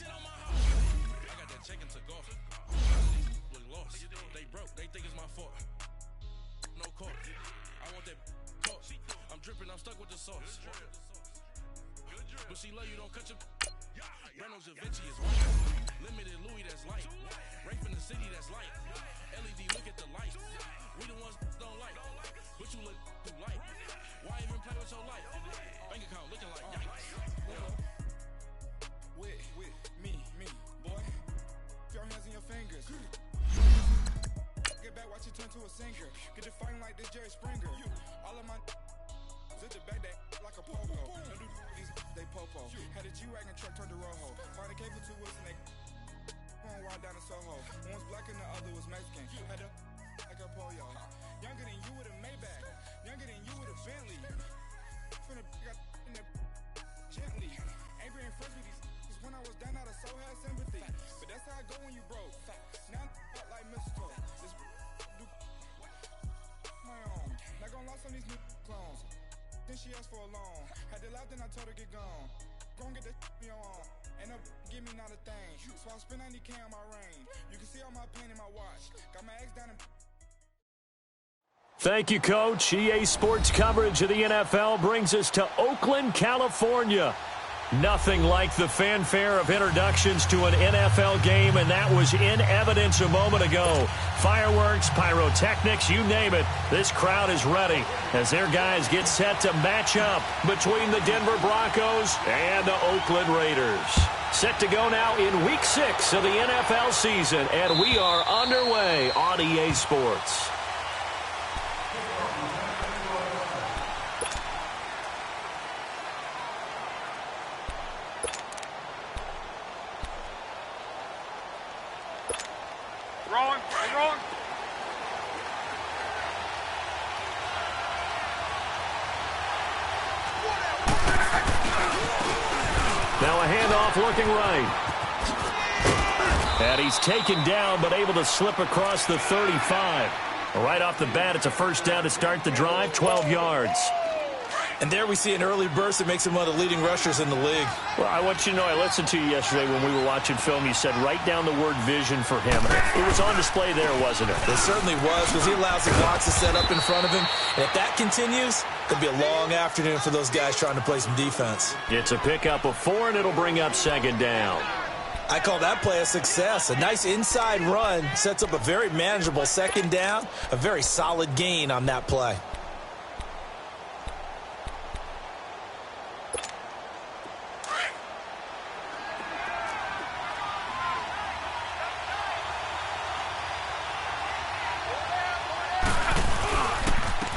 I got that check and took off. Look lost. They broke. They think it's my fault. No court. I want that caught. I'm dripping. I'm stuck with the sauce. But she love you. Don't cut your. Breno Javinci is white. Limited Louis, that's light. Rape in the city, that's light. LED, look at the light. We the ones don't like. But you look too light. Why even play with your life? Bank account looking like yikes. With me, boy. Your hands in your fingers. Get back, watch it turn to a singer. Get it fighting like this Jerry Springer. All of my at the back that like a popo. No do these they popo. Had a G-Wagon truck turned to Rojo. Find a cable 2 wheels and they going wild down in Soho. One was black and the other was Mexican. Had a like a polio. Younger than you with a Maybach. Younger than you with a Bentley. From the got in the gently. Ain't being friends with these when I was down out of so had sympathy. But that's how I go when you broke. Now I'm like mistletoe. This do my own. Not gonna lost on these new clones. Then she asked for a loan. Had to laugh, then I told her get gone. Gon' get that in your arm. And up, give me not a thing. So I spend 90K on my range. You can see all my pain in my watch. Got my ex down in. Thank you, Coach. EA Sports coverage of the NFL brings us to Oakland, California. Nothing like the fanfare of introductions to an NFL game, and that was in evidence a moment ago. Fireworks, pyrotechnics, you name it. This crowd is ready as their guys get set to match up between the Denver Broncos and the Oakland Raiders. Set to go now in Week 6 of the NFL season, and we are underway on EA Sports. Now a handoff looking right. And he's taken down but able to slip across the 35. Right off the bat, it's a first down to start the drive, 12 yards. And there we see an early burst that makes him one of the leading rushers in the league. Well, I want you to know, I listened to you yesterday when we were watching film. You said write down the word vision for him. It was on display there, wasn't it? It certainly was, because he allows the blocks to set up in front of him. And if that continues, it'll be a long afternoon for those guys trying to play some defense. It's a pickup of 4, and it'll bring up second down. I call that play a success. A nice inside run sets up a very manageable second down, a very solid gain on that play.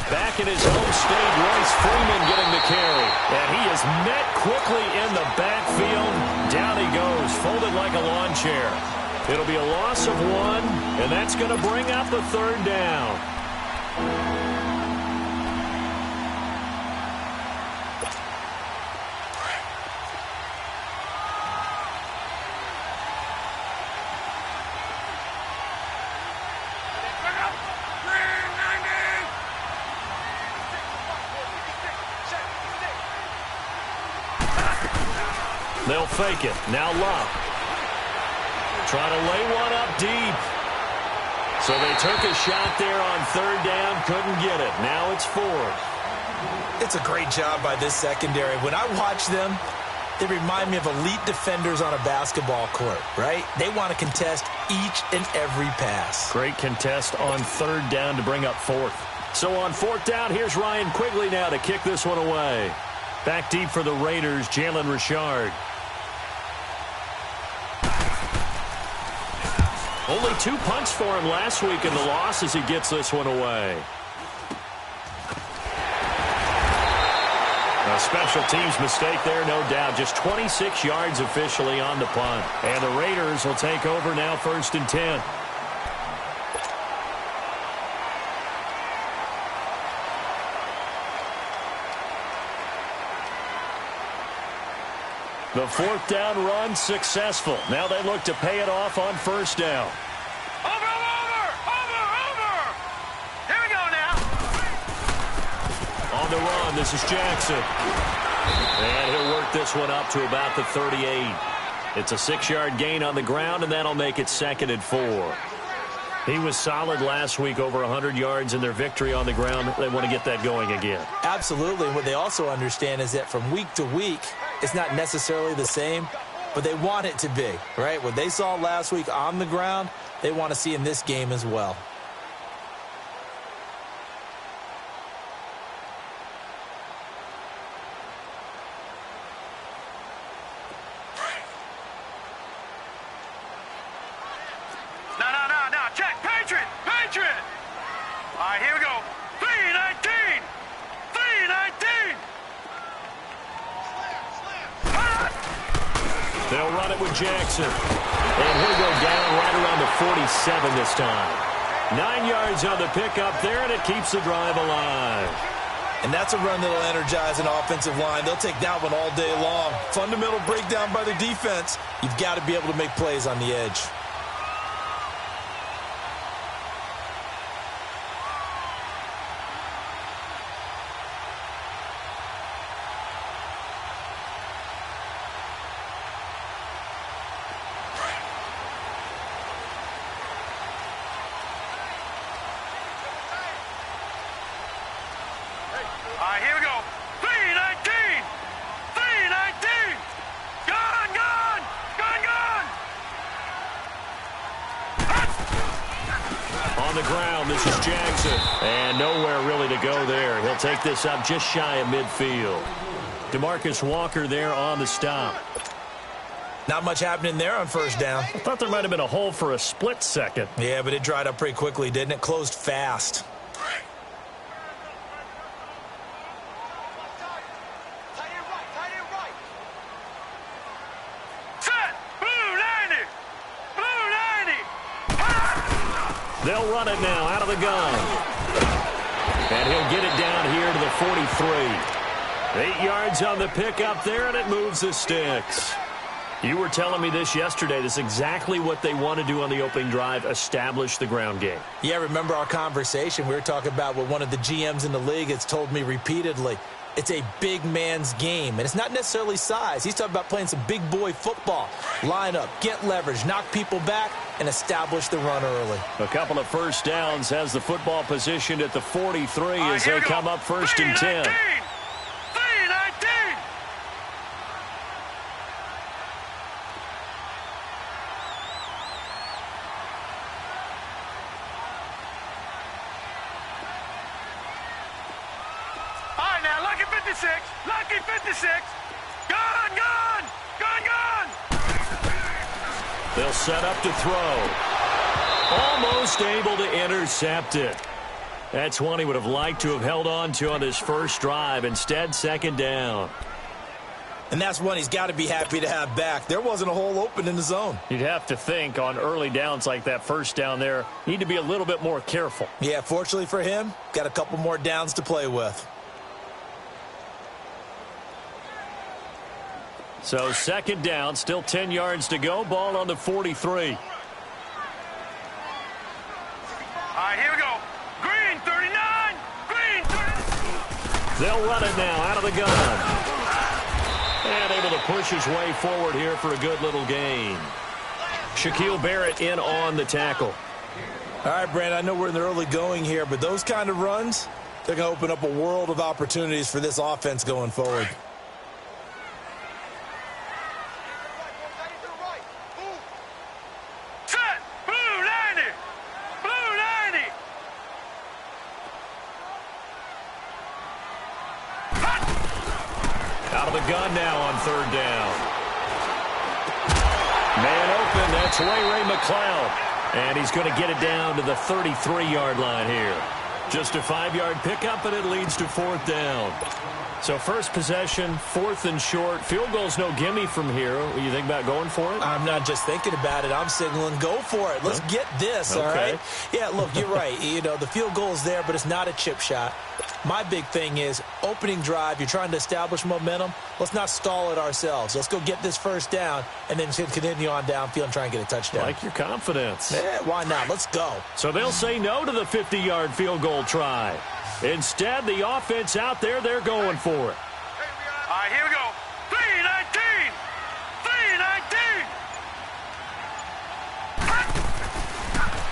Back in his home state, Royce Freeman getting the carry. And he is met quickly in the backfield. Down he goes, folded like a lawn chair. It'll be a loss of 1, and that's going to bring up the third down. They'll fake it. Now Love. Trying to lay one up deep. So they took a shot there on third down. Couldn't get it. Now it's 4. It's a great job by this secondary. When I watch them, they remind me of elite defenders on a basketball court, right? They want to contest each and every pass. Great contest on third down to bring up 4th. So on 4th down, here's Ryan Quigley now to kick this one away. Back deep for the Raiders, Jalen Richard. Only 2 punts for him last week in the loss as he gets this one away. A special teams mistake there, no doubt. Just 26 yards officially on the punt. And the Raiders will take over now, 1st and 10. The 4th down run successful. Now they look to pay it off on 1st down. Over! Here we go now. On the run, this is Jackson. And he'll work this one up to about the 38. It's a 6-yard gain on the ground, and that'll make it 2nd and 4. He was solid last week, over 100 yards in their victory on the ground. They want to get that going again. Absolutely. What they also understand is that from week to week, it's not necessarily the same, but they want it to be, right? What they saw last week on the ground, they want to see in this game as well. All right, here we go. 3-19. 3-19. They'll run it with Jackson. And he'll go down right around the 47 this time. 9 yards on the pickup there, and it keeps the drive alive. And that's a run that'll energize an offensive line. They'll take that one all day long. Fundamental breakdown by the defense. You've got to be able to make plays on the edge. All right, here we go. 3-19. 3-19. Gone. On the ground, this is Jackson. And nowhere really to go there. He'll take this up just shy of midfield. DeMarcus Walker there on the stop. Not much happening there on first down. I thought there might have been a hole for a split second. Yeah, but it dried up pretty quickly, didn't it? Closed fast. They'll run it now out of the gun. And he'll get it down here to the 43. 8 yards on the pickup there, and it moves the sticks. You were telling me this yesterday. This is exactly what they want to do on the opening drive, establish the ground game. Yeah, remember our conversation? We were talking about what one of the GMs in the league has told me repeatedly. It's a big man's game, and it's not necessarily size. He's talking about playing some big boy football. Line up, get leverage, knock people back, and establish the run early. A couple of first downs has the football positioned at the 43 as they come up 1st and 10. Lucky 56. Gone. They'll set up to throw. Almost able to intercept it. That's one he would have liked to have held on to on his first drive. Instead, 2nd down. And that's one he's got to be happy to have back. There wasn't a hole open in the zone. You'd have to think on early downs like that first down there, need to be a little bit more careful. Yeah, fortunately for him, got a couple more downs to play with. So 2nd down, still 10 yards to go. Ball on the 43. All right, here we go. Green 39. Green 39. They'll run it now out of the gun. And able to push his way forward here for a good little gain. Shaquille Barrett in on the tackle. All right, Brandon, I know we're in the early going here, but those kind of runs, they're going to open up a world of opportunities for this offense going forward. Out of the gun now on 3rd down. Man open, that's Ray McLeod. And he's going to get it down to the 33-yard line here. Just a 5-yard pickup, and it leads to 4th down. So first possession, 4th and short. Field goal's no gimme from here. What do you think about going for it? I'm not just thinking about it. I'm signaling go for it. Let's get this, all right? Yeah, look, you're right. You know, the field goal's there, but it's not a chip shot. My big thing is opening drive. You're trying to establish momentum. Let's not stall it ourselves. Let's go get this first down and then continue on downfield and try and get a touchdown. Like your confidence. Yeah, why not? Let's go. So they'll say no to the 50-yard field goal try. Instead, the offense out there, they're going for it. All right, here we go. 3-19. 3-19.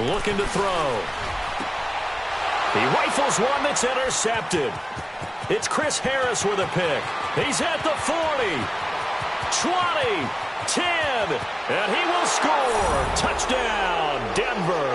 looking to throw. He rifles one that's intercepted. It's Chris Harris with a pick. He's at the 40, 20, 10, and he will score. Touchdown, Denver.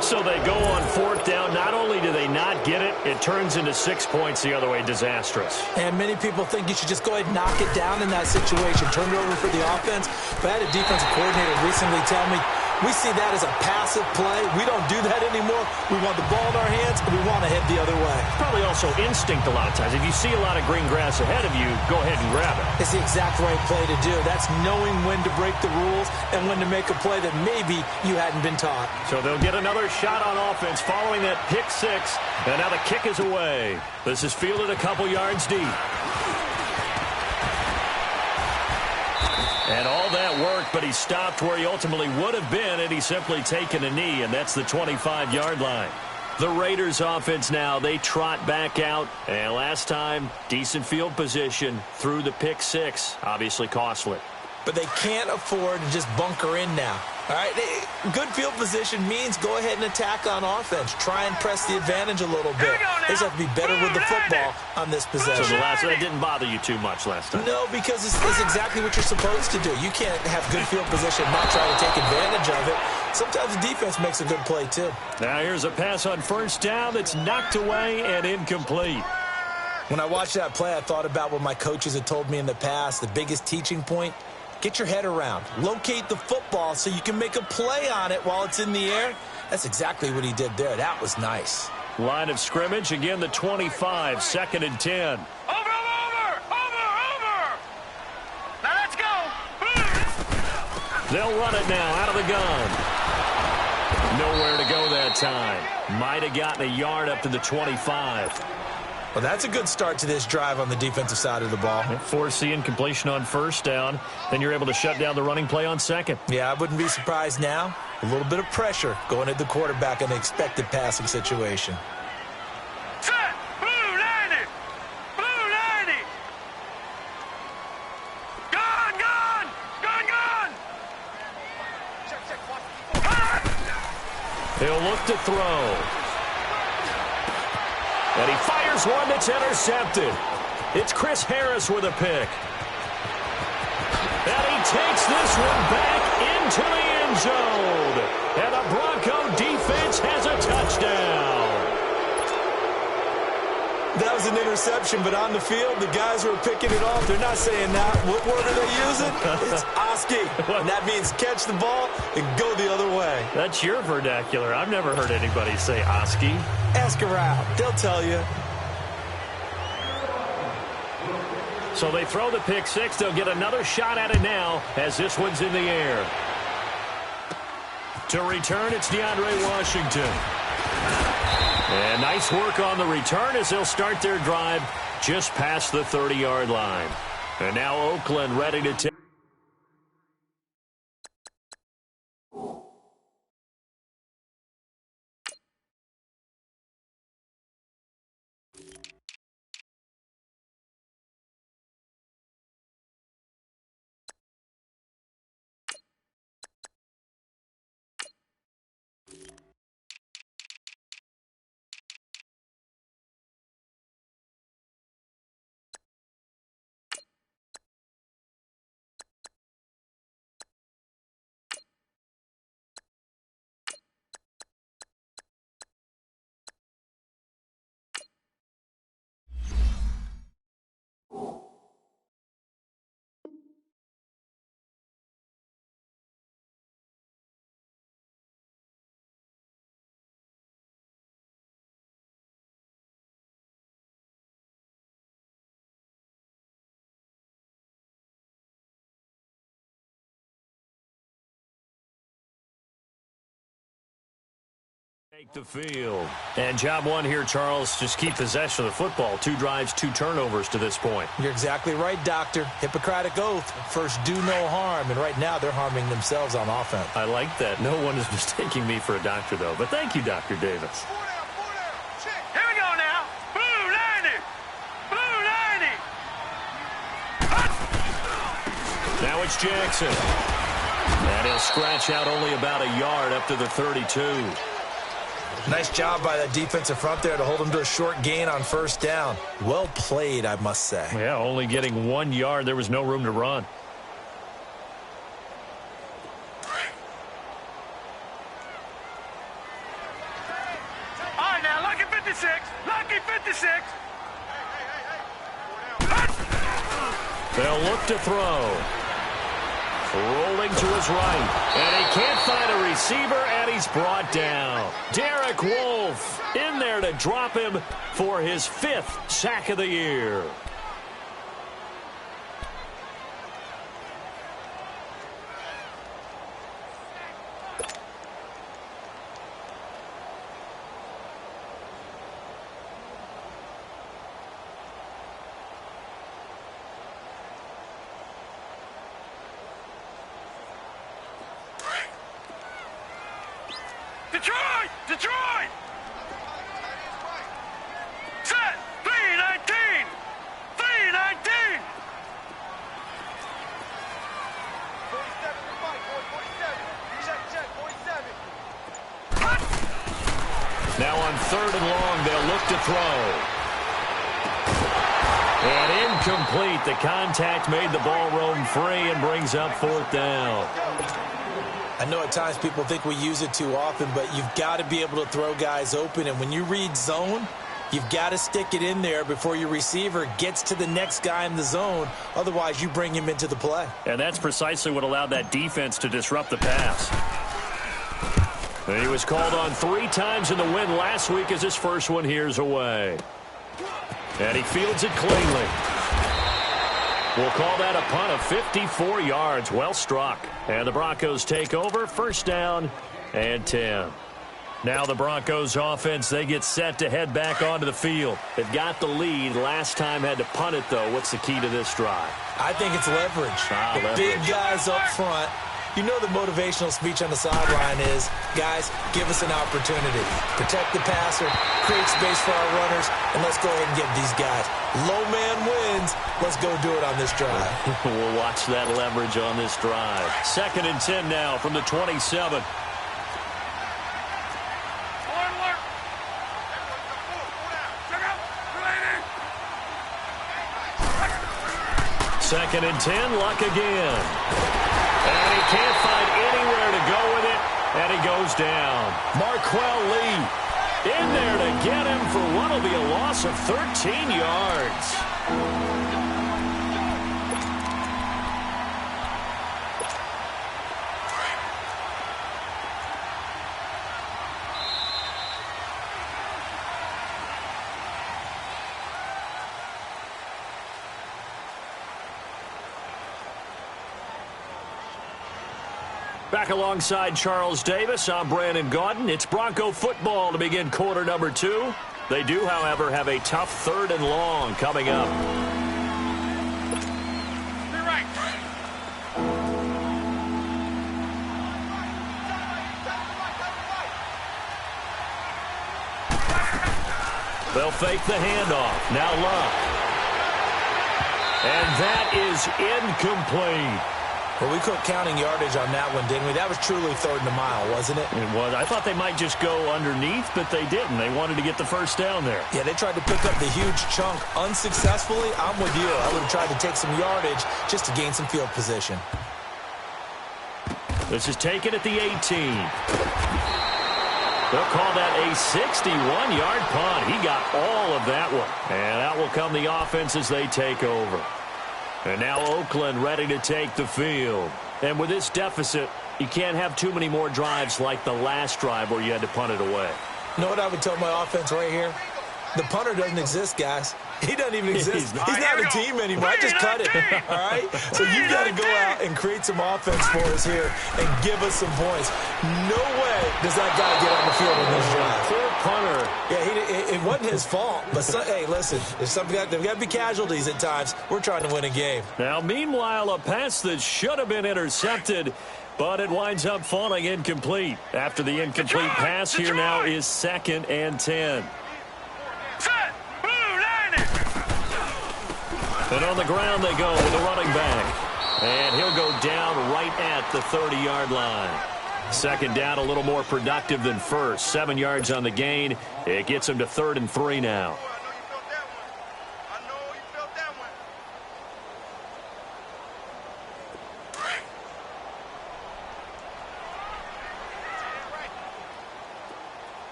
So they go on fourth down. Not only do they not get it, it turns into 6 points the other way. Disastrous. And many people think you should just go ahead and knock it down in that situation. Turn it over for the offense. But I had a defensive coordinator recently tell me, we see that as a passive play. We don't do that anymore. We want the ball in our hands, and we want to head the other way. Probably also instinct a lot of times. If you see a lot of green grass ahead of you, go ahead and grab it. It's the exact right play to do. That's knowing when to break the rules and when to make a play that maybe you hadn't been taught. So they'll get another shot on offense following that pick six, and now the kick is away. This is fielded a couple yards deep. And all that work, but he stopped where he ultimately would have been, and he's simply taken a knee, and that's the 25-yard line. The Raiders offense now, they trot back out, and last time, decent field position through the pick six, obviously costly. But they can't afford to just bunker in now. All right, good field position means go ahead and attack on offense. Try and press the advantage a little bit. They just have to be better with the football on this possession. So that didn't bother you too much last time? No, because it's exactly what you're supposed to do. You can't have good field position and not try to take advantage of it. Sometimes the defense makes a good play, too. Now here's a pass on first down that's knocked away and incomplete. When I watched that play, I thought about what my coaches had told me in the past. The biggest teaching point, get your head around. Locate the football so you can make a play on it while it's in the air. That's exactly what he did there. That was nice. Line of scrimmage, again the 25, 2nd and 10. Over! Now let's go! They'll run it now out of the gun. Nowhere to go that time. Might have gotten a yard up to the 25. Well, that's a good start to this drive on the defensive side of the ball. Force the incompletion on first down. Then you're able to shut down the running play on second. Yeah, I wouldn't be surprised now. A little bit of pressure going at the quarterback in the expected passing situation. Set! Blue 90! Blue 90! Gun! He'll look to throw. And he fires one that's intercepted. It's Chris Harris with a pick. And he takes this one back into the end zone. And the Bronco defense has a touchdown. That was an interception, but on the field, the guys who are picking it off, they're not saying that. What word are they using? It's Oski. And that means catch the ball and go the other way. That's your vernacular. I've never heard anybody say Oski. Ask around. They'll tell you. So they throw the pick six. They'll get another shot at it now as this one's in the air. To return, it's DeAndre Washington. And nice work on the return as they'll start their drive just past the 30-yard line. And now Oakland ready to take. Take the field. And job one here, Charles, just keep possession of the football. 2 drives, 2 turnovers to this point. You're exactly right, Doctor. Hippocratic oath. First, do no harm. And right now, they're harming themselves on offense. I like that. No one is mistaking me for a doctor, though. But thank you, Dr. Davis. Here we go now. Blue 90! Blue 90! Now it's Jackson. And he'll scratch out only about a yard up to the 32. Nice job by that defensive front there to hold him to a short gain on first down. Well played, I must say. Yeah, only getting 1 yard. There was no room to run. All right, now, lucky 56. Lucky 56. They'll look to throw. Rolling to his right. And he can't find a receiver, and he's brought down. Derek Wolfe in there to drop him for his 5th sack of the year. Detroit! Detroit! Set! 319! 319! 47, 47. Check, 47. Now on 3rd and long, they'll look to throw. And incomplete. The contact made the ball roam free and brings up 4th down. I know at times people think we use it too often, but you've got to be able to throw guys open. And when you read zone, you've got to stick it in there before your receiver gets to the next guy in the zone. Otherwise, you bring him into the play. And that's precisely what allowed that defense to disrupt the pass. And he was called on 3 times in the win last week as his first one here's away. And he fields it cleanly. We'll call that a punt of 54 yards. Well struck. And the Broncos take over. 1st down and 10. Now the Broncos offense, they get set to head back onto the field. They've got the lead. Last time had to punt it, though. What's the key to this drive? I think it's leverage. Leverage. Big guys up front. You know the motivational speech on the sideline is, guys, give us an opportunity. Protect the passer, create space for our runners, and let's go ahead and give these guys. Low man wins. Let's go do it on this drive. We'll watch that leverage on this drive. 2nd and 10 now from the 27. Second and 10, Luck again. And he can't find anywhere to go with it, and he goes down. Marquell Lee in there to get him for what will be a loss of 13 yards. Back alongside Charles Davis, I'm Brandon Gaudin. It's Bronco football to begin quarter number 2. They do, however, have a tough 3rd and long coming up. They'll fake the handoff. Now Luck. And that is incomplete. Well, we quit counting yardage on that one, didn't we? That was truly 3rd and a mile, wasn't it? It was. I thought they might just go underneath, but they didn't. They wanted to get the 1st down there. Yeah, they tried to pick up the huge chunk unsuccessfully. I'm with you. I would have tried to take some yardage just to gain some field position. This is taken at the 18. They'll call that a 61-yard punt. He got all of that one. And out will come the offense as they take over. And now Oakland ready to take the field. And with this deficit, you can't have too many more drives like the last drive where you had to punt it away. You know what I would tell my offense right here? The punter doesn't exist, guys. He doesn't even exist. He's not a team anymore. I just cut it. All right? So you've got to go out and create some offense for us here and give us some points. No way does that guy get on the field in this drive. Poor punter. Yeah, it wasn't his fault. But, hey, listen, there's got to be casualties at times. We're trying to win a game. Now, meanwhile, a pass that should have been intercepted, but it winds up falling incomplete. After the incomplete pass, here now is 2nd and 10. Set! Blue 90! And on the ground they go with the running back. And he'll go down right at the 30-yard line. Second down, a little more productive than first. 7 yards on the gain. It gets him to 3rd and 3 now.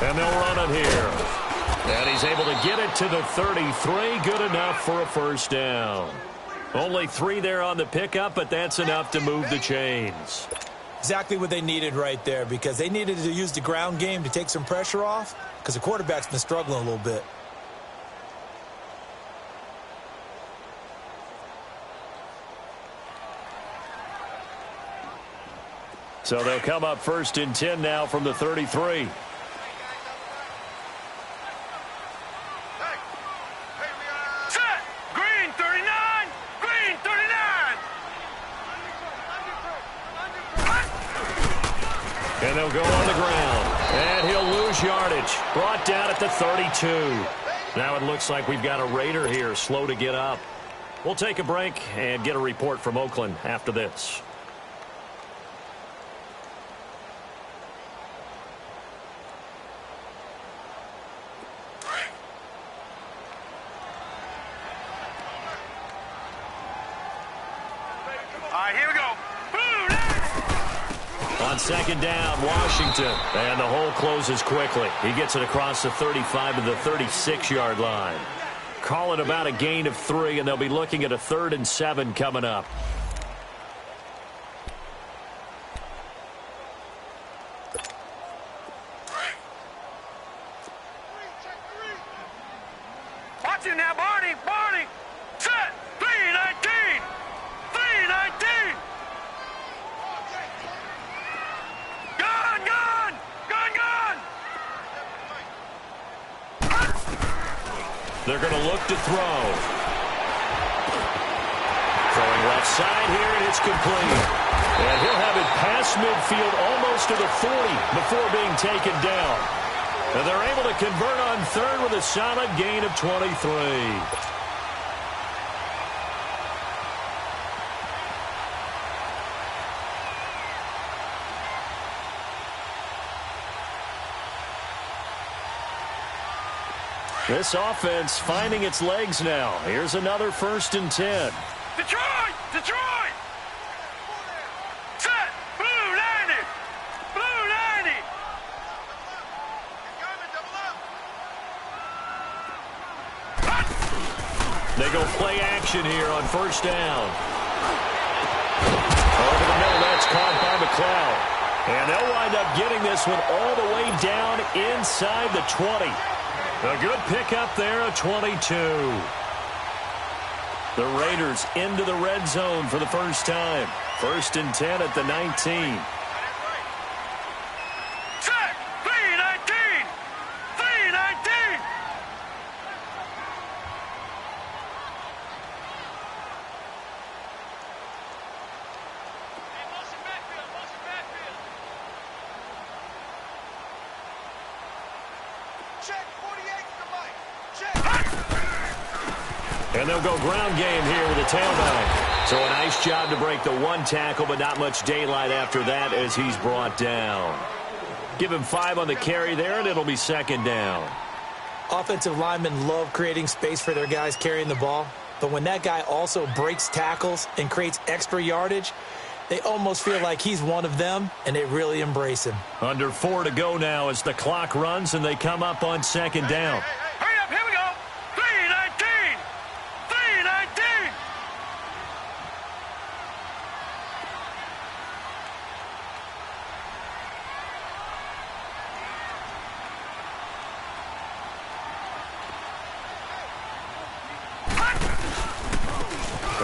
And they'll run it here. And he's able to get it to the 33. Good enough for a first down. Only 3 there on the pickup, but that's enough to move the chains. Exactly what they needed right there, because they needed to use the ground game to take some pressure off, because the quarterback's been struggling a little bit. So they'll come up 1st and 10 now from the 33. And they'll go on the ground. And he'll lose yardage. Brought down at the 32. Now it looks like we've got a Raider here, slow to get up. We'll take a break and get a report from Oakland after this. Here we go. On second down, Washington. And the hole closes quickly. He gets it across the 35 to the 36-yard line. Call it about a gain of 3, and they'll be looking at a 3rd and 7 coming up. Watch it now, Barney. Barney. Set. 3-19. 3-19. Gun, gun. Gun, gun. They're going to look to throw. Throwing left side here, and it's complete. And he'll have it past midfield almost to the 40 before being taken down. And they're able to convert on 3rd with a solid gain of 23. This offense finding its legs now. Here's another 1st and 10. Detroit! Detroit! Set! Blue 90! Blue 90! They go play action here on 1st down. Over the middle, that's caught by McLeod. And they'll wind up getting this one all the way down inside the 20. A good pickup there, a 22. The Raiders into the red zone for the first time. 1st and 10 at the 19. Set! 3-19! 3-19! Check 48 for Mike. Check. And they'll go ground game here with a tailback. So a nice job to break the 1 tackle, but not much daylight after that as he's brought down. Give him 5 on the carry there, and it'll be 2nd down. Offensive linemen love creating space for their guys carrying the ball. But when that guy also breaks tackles and creates extra yardage, they almost feel like he's one of them, and they really embrace him. Under 4 to go now as the clock runs, and they come up on 2nd down. Hurry up, here we go. 3-19! 3-19!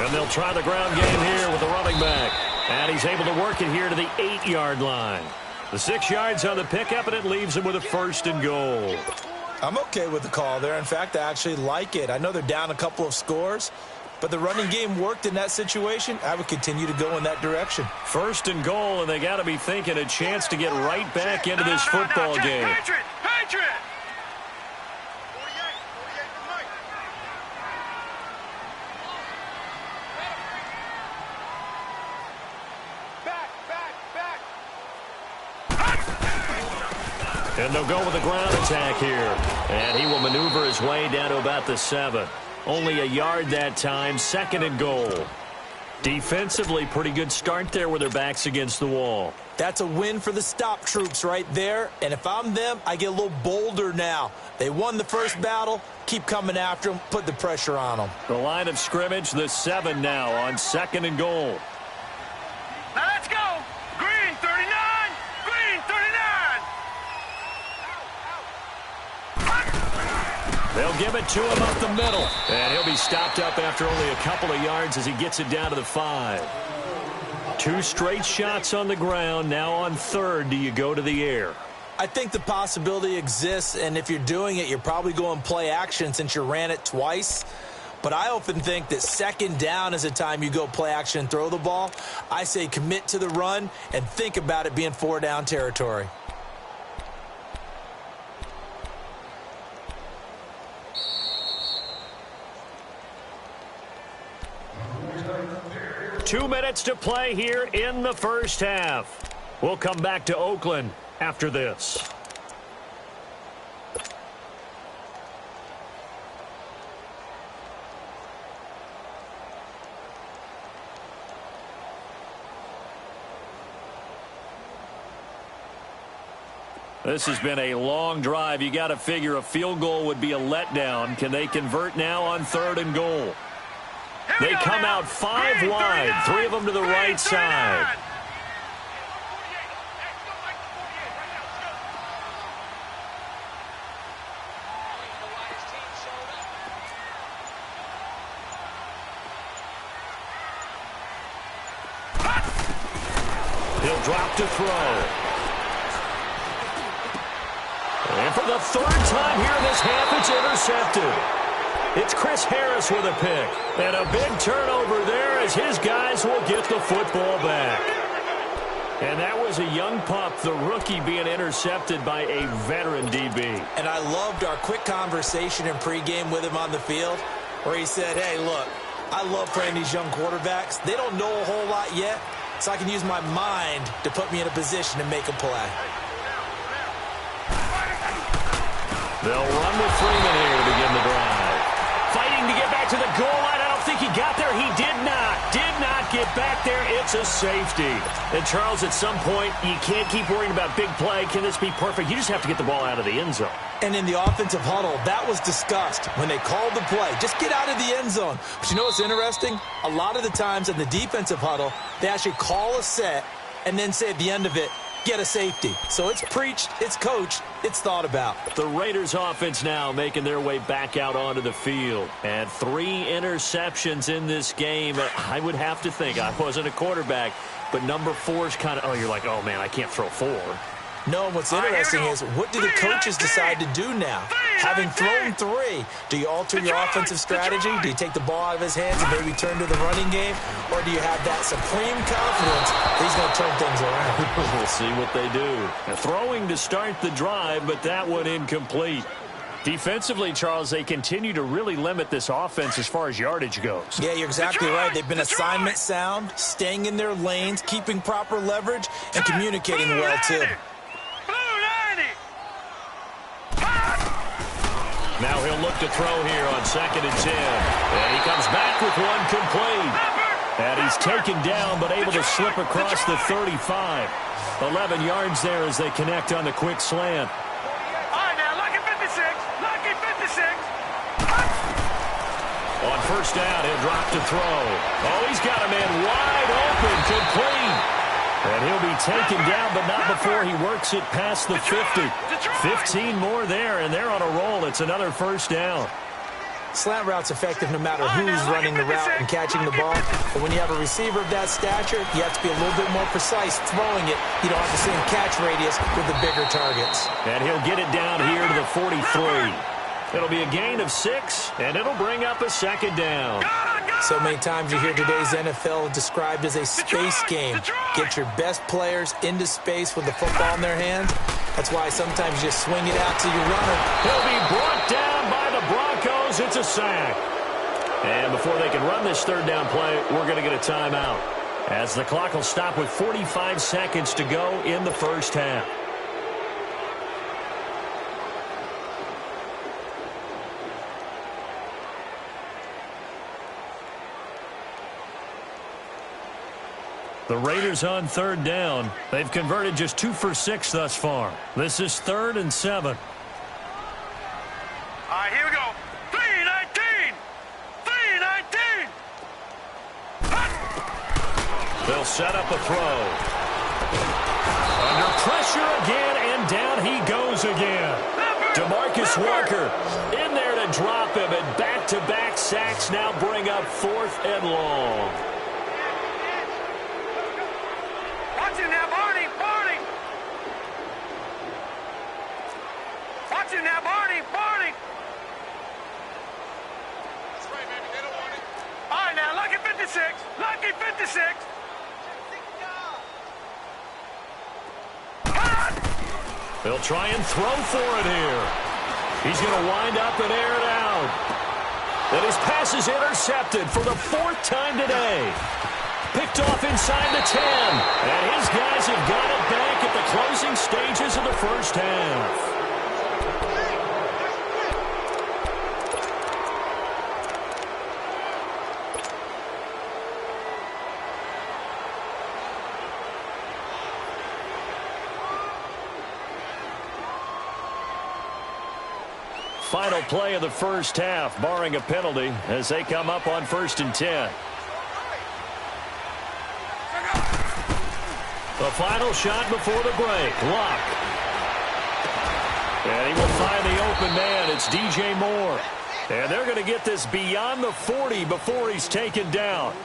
And they'll try the ground game here with the running back. And he's able to work it here to the 8-yard line. The 6 yards on the pickup, and it leaves him with a 1st and goal. I'm okay with the call there. In fact, I actually like it. I know they're down a couple of scores, but the running game worked in that situation. I would continue to go in that direction. 1st and goal, and they got to be thinking a chance to get right back into this football game. Patriot! Patriot! And they'll go with a ground attack here. And he will maneuver his way down to about the 7. Only a yard that time, 2nd and goal. Defensively, pretty good start there with their backs against the wall. That's a win for the stop troops right there. And if I'm them, I get a little bolder now. They won the first battle. Keep coming after them. Put the pressure on them. The line of scrimmage, the 7 now on 2nd and goal. Now let's go! Green 39! Green 39! They'll give it to him up the middle. And he'll be stopped up after only a couple of yards as he gets it down to the 5. 2 straight shots on the ground. Now on 3rd, do you go to the air? I think the possibility exists, and if you're doing it, you're probably going play action since you ran it twice. But I often think that 2nd down is the time you go play action and throw the ball. I say commit to the run and think about it being 4-down territory. Two minutes to play here in the first half. We'll come back to Oakland after this. This has been a long drive. You got to figure a field goal would be a letdown. Can they convert now on 3rd and goal? They come out 5 wide, 3 of them to the right side. He'll drop to throw. And for the 3rd time here in this half, it's intercepted. It's Chris Harris with a pick. And a big turnover there as his guys will get the football back. And that was a young pup, the rookie, being intercepted by a veteran DB. And I loved our quick conversation in pregame with him on the field where he said, hey, look, I love playing these young quarterbacks. They don't know a whole lot yet, so I can use my mind to put me in a position to make a play. They'll run with Freeman here to begin the drive. Fighting to get back to the goal line. I don't think he got there. He did not get back there. It's a safety. And, Charles, at some point, you can't keep worrying about big play. Can this be perfect? You just have to get the ball out of the end zone. And in the offensive huddle, that was discussed when they called the play. Just get out of the end zone. But you know what's interesting? A lot of the times in the defensive huddle, they actually call a set and then say at the end of it, get a safety. So it's preached, it's coached, it's thought about. The Raiders offense now making their way back out onto the field. And 3 interceptions in this game. I would have to think, I wasn't a quarterback, but number 4 is kind of, you're like, oh man, I can't throw 4. No, what's interesting is what do the coaches decide to do now? Having thrown 3, do you alter your offensive strategy? Do you take the ball out of his hands and maybe turn to the running game? Or do you have that supreme confidence that he's going to turn things around? We'll see what they do. Now, throwing to start the drive, but that one incomplete. Defensively, Charles, they continue to really limit this offense as far as yardage goes. Yeah, you're exactly right. They've been assignment sound, staying in their lanes, keeping proper leverage, and communicating well, too. Now he'll look to throw here on 2nd and 10. And he comes back with one complete. And he's taken down but able to slip across the 35. 11 yards there as they connect on the quick slant. All right, now, lucky 56. Lucky 56. On 1st down, he'll drop to throw. Oh, he's got a man wide open, complete. And he'll be taken down, but not before he works it past the 50. 15 more there, and they're on a roll. It's another 1st down. Slant route's effective no matter who's running the route and catching the ball. But when you have a receiver of that stature, you have to be a little bit more precise throwing it. You don't have the same catch radius with the bigger targets. And he'll get it down here to the 43. It'll be a gain of 6, and it'll bring up a 2nd down. Go! So many times you hear today's NFL described as a space game. Get your best players into space with the football in their hands. That's why sometimes you just swing it out to your runner. He'll be brought down by the Broncos. It's a sack. And before they can run this third down play, we're going to get a timeout, as the clock will stop with 45 seconds to go in the first half. The Raiders on third down. They've converted just 2 for 6 thus far. This is 3rd and 7. All right, here we go. 3-19. 3-19. They'll set up a throw. Under pressure again, and down he goes again. DeMarcus Walker in there to drop him, and back-to-back sacks now bring up 4th and long. Watch it now, Barney. Barney. Watch it now, Barney. Barney. That's right, baby. They don't want it. All right, now, Lucky 56. Lucky 56. They'll try and throw for it here. He's going to wind up and air it out. And his pass is intercepted for the 4th time today. Picked off inside the 10. And his guys have got it back at the closing stages of the first half. Final play of the first half, barring a penalty, as they come up on 1st and 10. The final shot before the break. Luck. And he will find the open man. It's DJ Moore. And they're going to get this beyond the 40 before he's taken down.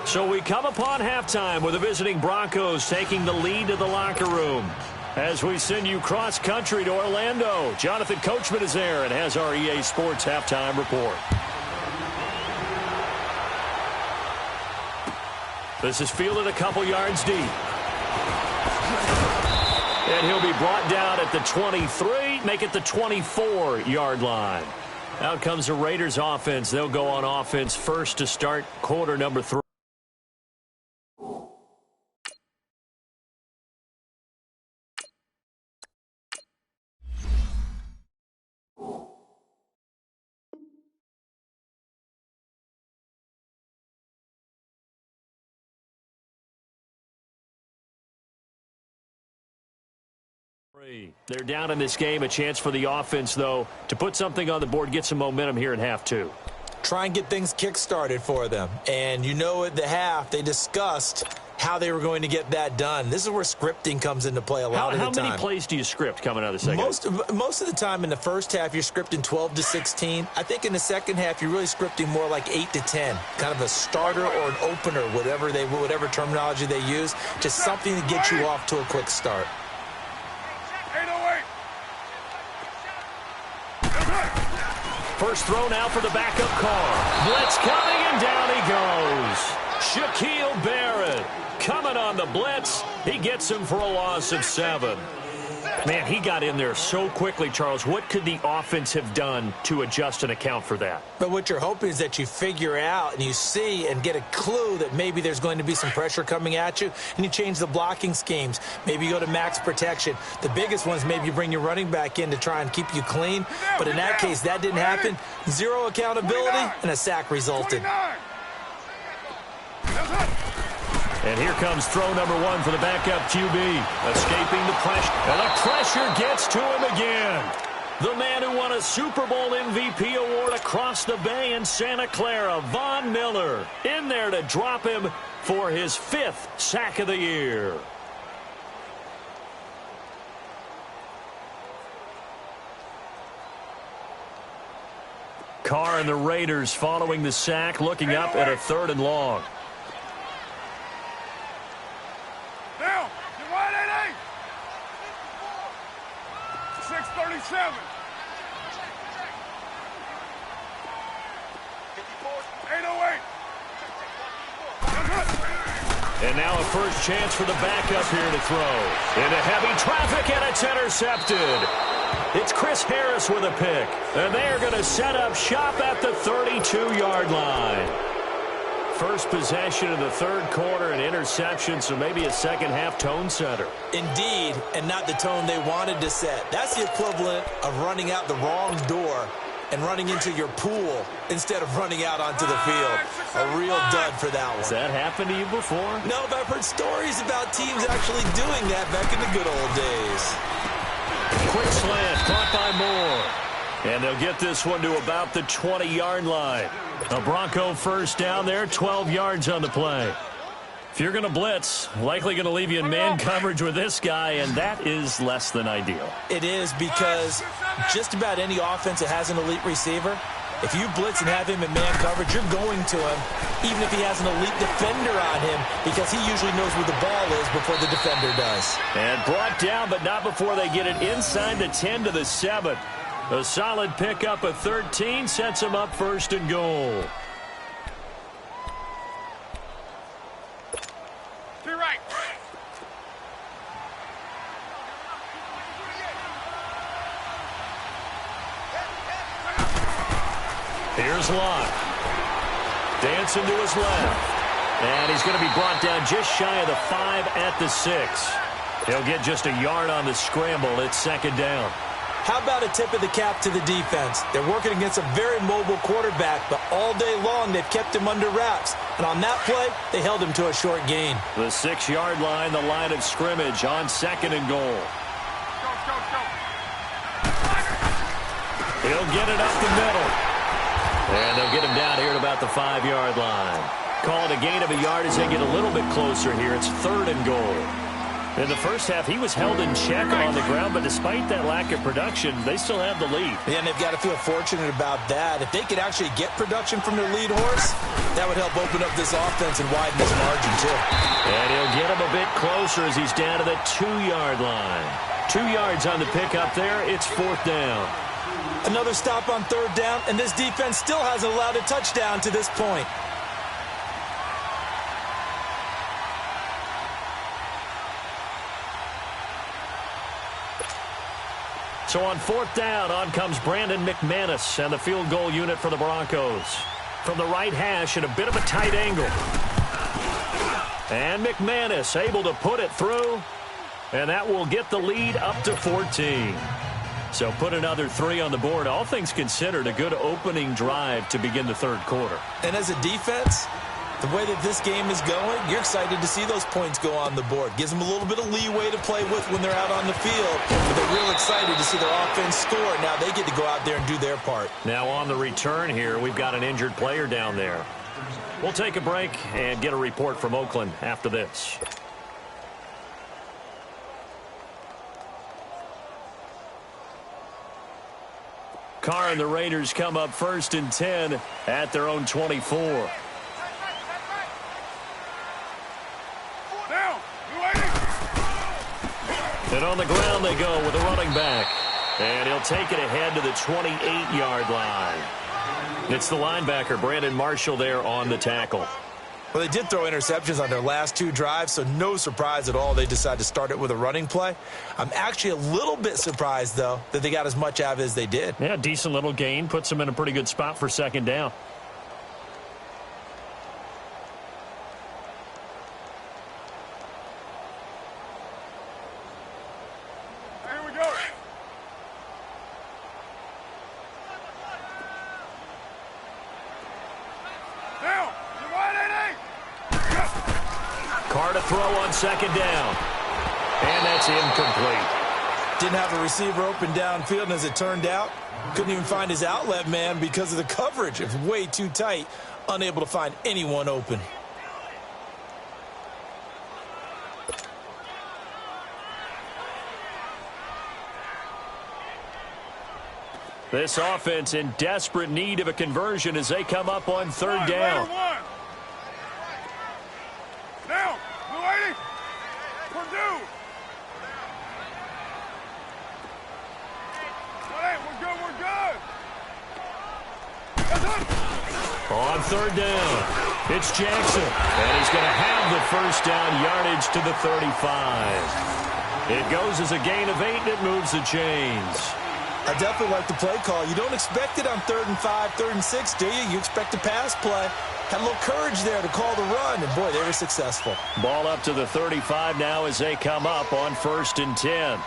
So we come upon halftime with the visiting Broncos taking the lead to the locker room. As we send you cross-country to Orlando, Jonathan Coachman is there and has our EA Sports halftime report. This is fielded a couple yards deep. And he'll be brought down at the 23, make it the 24-yard line. Out comes the Raiders offense. They'll go on offense first to start quarter number 3. They're down in this game. A chance for the offense, though, to put something on the board, get some momentum here in half 2. Try and get things kick-started for them. And you know at the half, they discussed how they were going to get that done. This is where scripting comes into play a lot of the time. How many plays do you script coming out of the second half? Most of the time in the first half, you're scripting 12 to 16. I think in the second half, you're really scripting more like 8 to 10. Kind of a starter or an opener, whatever terminology they use. Just something to get you off to a quick start. First throw now for the backup Carr. Blitz coming, and down he goes. Shaquille Barrett coming on the blitz. He gets him for a loss of 7. Man, he got in there so quickly, Charles. What could the offense have done to adjust and account for that? But what you're hoping is that you figure out and you see and get a clue that maybe there's going to be some pressure coming at you, and you change the blocking schemes. Maybe you go to max protection. The biggest one is maybe you bring your running back in to try and keep you clean. But in that case, that didn't happen. 0 accountability, and a sack resulted. And here comes throw number 1 for the backup QB. Escaping the pressure. And the pressure gets to him again. The man who won a Super Bowl MVP award across the bay in Santa Clara, Von Miller, in there to drop him for his 5th sack of the year. Carr and the Raiders following the sack, looking up at a 3rd and long. 6:37. 8:08. And now a first chance for the backup here to throw. Into heavy traffic, and it's intercepted. It's Chris Harris with a pick. And they are going to set up shop at the 32-yard line. First possession of the third quarter, an interception, so maybe a second-half tone setter. Indeed, and not the tone they wanted to set. That's the equivalent of running out the wrong door and running into your pool instead of running out onto the field. A real dud for that one. Has that happened to you before? No, but I've heard stories about teams actually doing that back in the good old days. Quick slant, caught by Moore. And they'll get this one to about the 20-yard line. A Bronco first down there, 12 yards on the play. If you're going to blitz, likely going to leave you in man coverage with this guy, and that is less than ideal. It is, because just about any offense that has an elite receiver, if you blitz and have him in man coverage, you're going to him, even if he has an elite defender on him, because he usually knows where the ball is before the defender does. And brought down, but not before they get it inside the 10 to the 7. A solid pickup of 13 sets him up first and goal. To your right. Here's Locke. Dancing to his left. And he's going to be brought down just shy of the 5 at the 6. He'll get just a yard on the scramble. It's second down. How about a tip of the cap to the defense? They're working against a very mobile quarterback, but all day long they've kept him under wraps. And on that play, they held him to a short gain. The 6-yard line, the line of scrimmage on second and goal. Go. He'll get it up the middle. And they'll get him down here at about the 5-yard line. Call it a gain of a yard as they get a little bit closer here. It's third and goal. In the first half, he was held in check on the ground, but despite that lack of production, they still have the lead. Yeah, and they've got to feel fortunate about that. If they could actually get production from their lead horse, that would help open up this offense and widen this margin, too. And he'll get him a bit closer as he's down to the 2-yard line. 2 yards on the pickup there. It's fourth down. Another stop on third down, and this defense still hasn't allowed a touchdown to this point. So on fourth down, on comes Brandon McManus and the field goal unit for the Broncos. From the right hash at a bit of a tight angle. And McManus able to put it through. And that will get the lead up to 14. So put another 3 on the board. All things considered, a good opening drive to begin the third quarter. And as a defense, the way that this game is going, you're excited to see those points go on the board. Gives them a little bit of leeway to play with when they're out on the field. But they're real excited to see their offense score. Now they get to go out there and do their part. Now on the return here, we've got an injured player down there. We'll take a break and get a report from Oakland after this. Carr and the Raiders come up first and 10 at their own 24. And on the ground they go with a running back. And he'll take it ahead to the 28-yard line. It's the linebacker, Brandon Marshall, there on the tackle. Well, they did throw interceptions on their last 2 drives, so no surprise at all they decided to start it with a running play. I'm actually a little bit surprised, though, that they got as much out of it as they did. Yeah, decent little gain. Puts them in a pretty good spot for second down. Here we go. Down. You want it? Carr to throw on second down. And that's incomplete. Didn't have a receiver open downfield, and as it turned out, couldn't even find his outlet man because of the coverage. It was way too tight, unable to find anyone open. This offense in desperate need of a conversion as they come up on third down. Down. Blue 80. Purdue. We're good. On third down. It's Jackson, and he's going to have the first down yardage to the 35. It goes as a gain of 8, and it moves the chains. I definitely like the play call. You don't expect it on 3rd and 5, 3rd and 6, do you? You expect a pass play. Had a little courage there to call the run, and, boy, they were successful. Ball up to the 35 now as they come up on 1st and 10.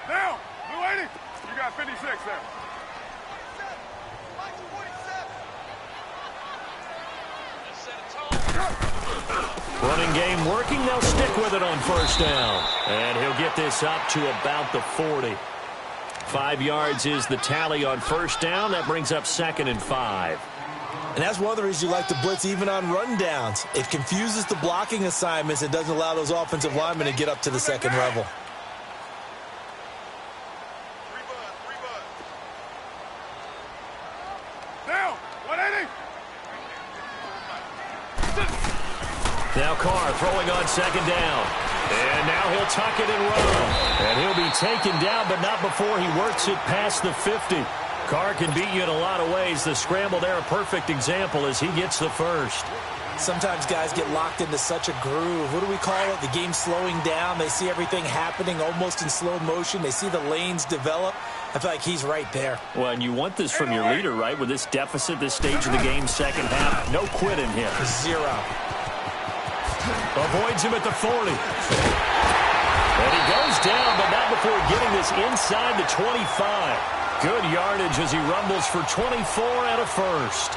Down. Blue 80. You got 56 there. Running game working. They'll stick with it on 1st down. And he'll get this up to about the 40. 5 yards is the tally on 1st down. That brings up 2nd and 5. And that's one of the reasons you like to blitz even on rundowns. It confuses the blocking assignments. It doesn't allow those offensive linemen to get up to the 2nd level. Down. 180. Now Carr throwing on 2nd down. And now he'll tuck it and run. And he'll be taken down, but not before he works it past the 50. Carr can beat you in a lot of ways. The scramble there, a perfect example as he gets the first. Sometimes guys get locked into such a groove. What do we call it? The game slowing down. They see everything happening almost in slow motion. They see the lanes develop. I feel like he's right there. Well, and you want this from your leader, right? With this deficit, this stage of the game, second half. No quit in him. 0. Avoids him at the 40. And he goes down, but not before getting this inside the 25. Good yardage as he rumbles for 24 and a first.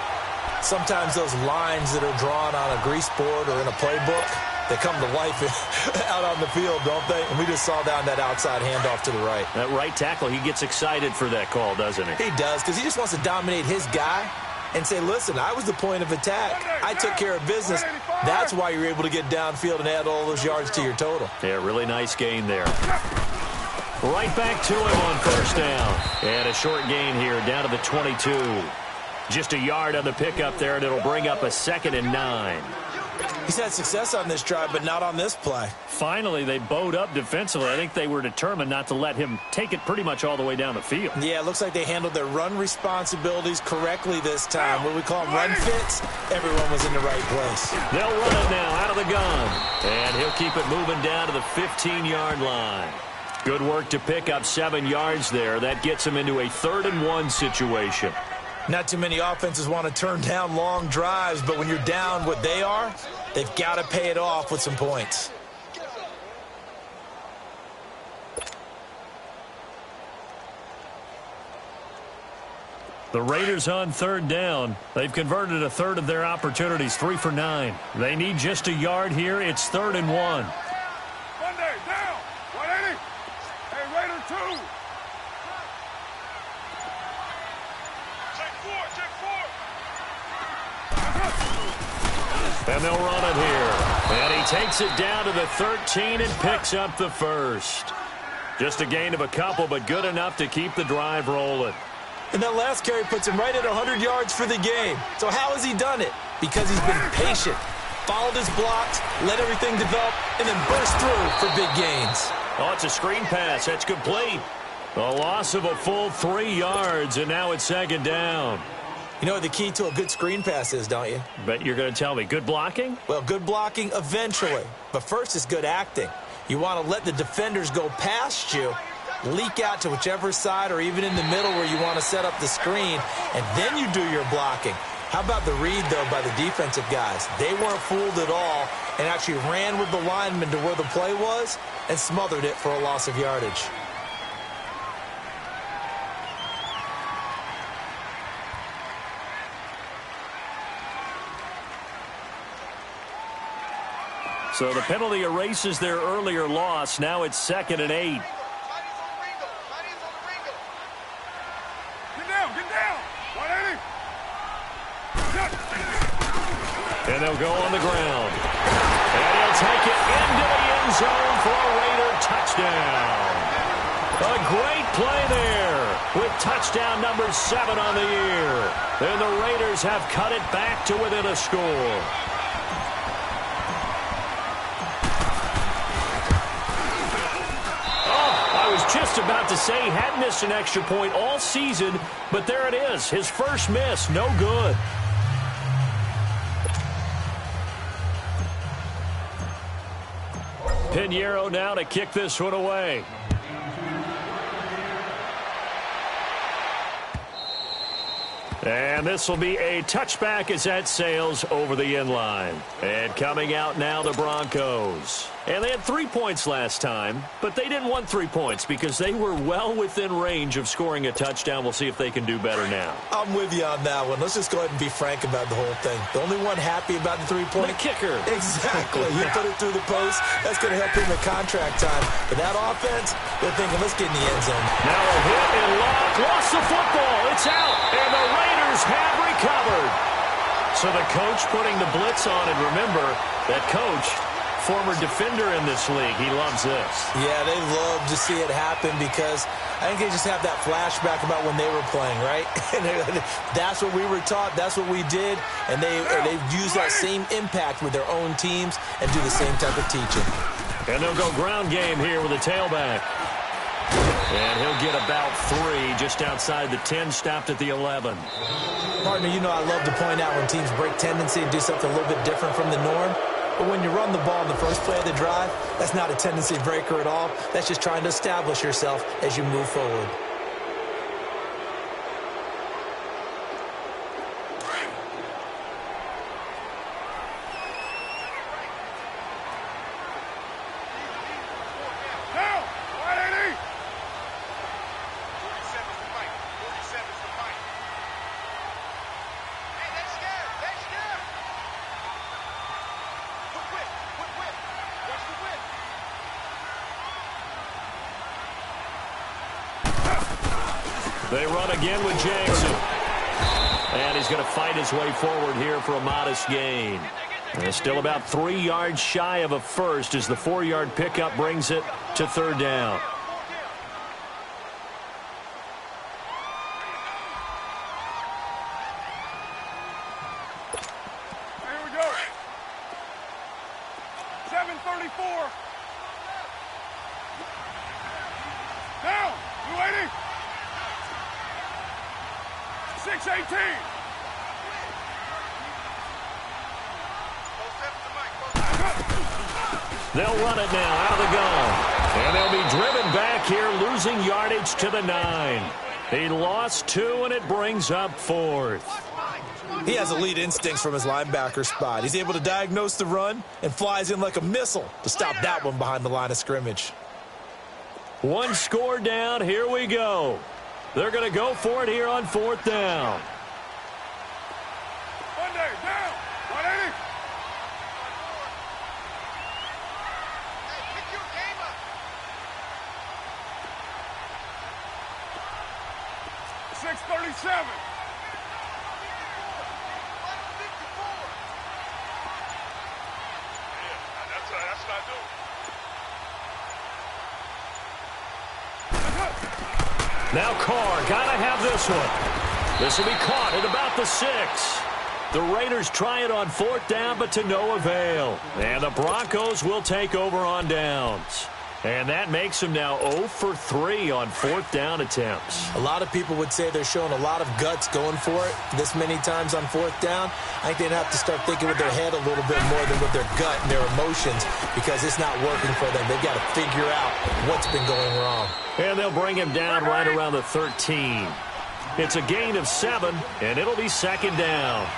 Sometimes those lines that are drawn on a grease board or in a playbook, they come to life out on the field, don't they? And we just saw down that outside handoff to the right. That right tackle, he gets excited for that call, doesn't he? He does, because he just wants to dominate his guy and say, listen, I was the point of attack. I took care of business. That's why you're able to get downfield and add all those yards to your total. Yeah, really nice gain there. Right back to him on 1st down. And a short gain here down to the 22. Just a yard on the pickup there, and it'll bring up a 2nd and 9. He's had success on this drive, but not on this play. Finally, they bowed up defensively. I think they were determined not to let him take it pretty much all the way down the field. Yeah, it looks like they handled their run responsibilities correctly this time. What we call them, run fits, everyone was in the right place. They'll run it now out of the gun. And he'll keep it moving down to the 15-yard line. Good work to pick up 7 yards there. That gets him into a 3rd and 1 situation. Not too many offenses want to turn down long drives, but when you're down what they are, they've got to pay it off with some points. The Raiders on 3rd down. They've converted a third of their opportunities, 3 for 9. They need just a yard here. It's 3rd and 1. Monday, down. 180. Hey, Raider 2. And they'll run it here. And he takes it down to the 13 and picks up the first. Just a gain of a couple, but good enough to keep the drive rolling. And that last carry puts him right at 100 yards for the game. So how has he done it? Because he's been patient, followed his blocks, let everything develop, and then burst through for big gains. Oh, it's a screen pass. That's complete. A loss of a full 3 yards, and now it's 2nd down. You know what the key to a good screen pass is, don't you? Bet you're going to tell me. Good blocking? Well, good blocking eventually. But first is good acting. You want to let the defenders go past you, leak out to whichever side or even in the middle where you want to set up the screen, and then you do your blocking. How about the read, though, by the defensive guys? They weren't fooled at all and actually ran with the lineman to where the play was and smothered it for a loss of yardage. So the penalty erases their earlier loss. Now it's 2nd and 8. Get down, 180. And they'll go on the ground. And he'll take it into the end zone for a Raider touchdown. A great play there with touchdown number 7 on the year. And the Raiders have cut it back to within a score. just about to say he hadn't missed an extra point all season, but there it is. His first miss, no good. Pinheiro now to kick this one away. And this will be a touchback as that sails over the end line. And coming out now, the Broncos. And they had 3 points last time, but they didn't want 3 points because they were well within range of scoring a touchdown. We'll see if they can do better now. I'm with you on that one. Let's just go ahead and be frank about the whole thing. The only one happy about the 3-point. The kicker. Exactly. He put it through the post. That's going to help him in contract time. But that offense, they're thinking, let's get in the end zone. Now a hit and lock. Lost the football. It's out. And the Raiders have recovered. So the coach putting the blitz on. And remember, that coach, former defender in this league. He loves this. Yeah, they love to see it happen because I think they just have that flashback about when they were playing, right? That's what we were taught. That's what we did. And they've used that same impact with their own teams and do the same type of teaching. And they'll go ground game here with a tailback. And he'll get about 3 just outside the 10, stopped at the 11. Partner, you know I love to point out when teams break tendency and do something a little bit different from the norm. But when you run the ball in the first play of the drive, that's not a tendency breaker at all. That's just trying to establish yourself as you move forward. They run again with Jackson. And he's going to fight his way forward here for a modest gain. And still about 3 yards shy of a first as the 4-yard pickup brings it to 3rd down. Here we go. 7:34. Down. 280. 6:18. They'll run it now out of the gun. And they'll be driven back here, losing yardage to the 9. He lost 2, and it brings up 4th. He has elite instincts from his linebacker spot. He's able to diagnose the run and flies in like a missile to stop that one behind the line of scrimmage. 1 score down. Here we go. They're going to go for it here on 4th down. Monday, down. 180. Hey, pick your game up. 6:37. That's not doing. Now Carr, got to have this one. This will be caught at about the 6. The Raiders try it on 4th down, but to no avail. And the Broncos will take over on downs. And that makes them now 0 for 3 on 4th down attempts. A lot of people would say they're showing a lot of guts going for it this many times on 4th down. I think they'd have to start thinking with their head a little bit more than with their gut and their emotions because it's not working for them. They've got to figure out what's been going wrong. And they'll bring him down right around the 13. It's a gain of 7, and it'll be 2nd down.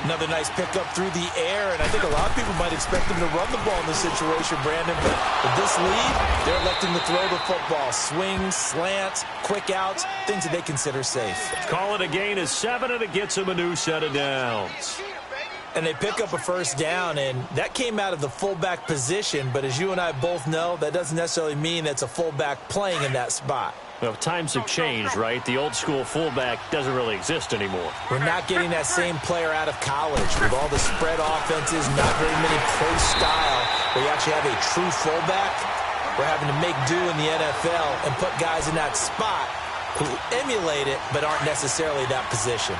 Another nice pickup through the air, and I think a lot of people might expect them to run the ball in this situation, Brandon, but with this lead, they're electing to throw the football. Swings, slants, quick outs, things that they consider safe. Call it a gain of 7, and it gets them a new set of downs. And they pick up a 1st down, and that came out of the fullback position, but as you and I both know, that doesn't necessarily mean it's a fullback playing in that spot. Well, times have changed, right? The old school fullback doesn't really exist anymore. We're not getting that same player out of college with all the spread offenses, not very many pro style, where you actually have a true fullback. We're having to make do in the NFL and put guys in that spot who emulate it but aren't necessarily that position.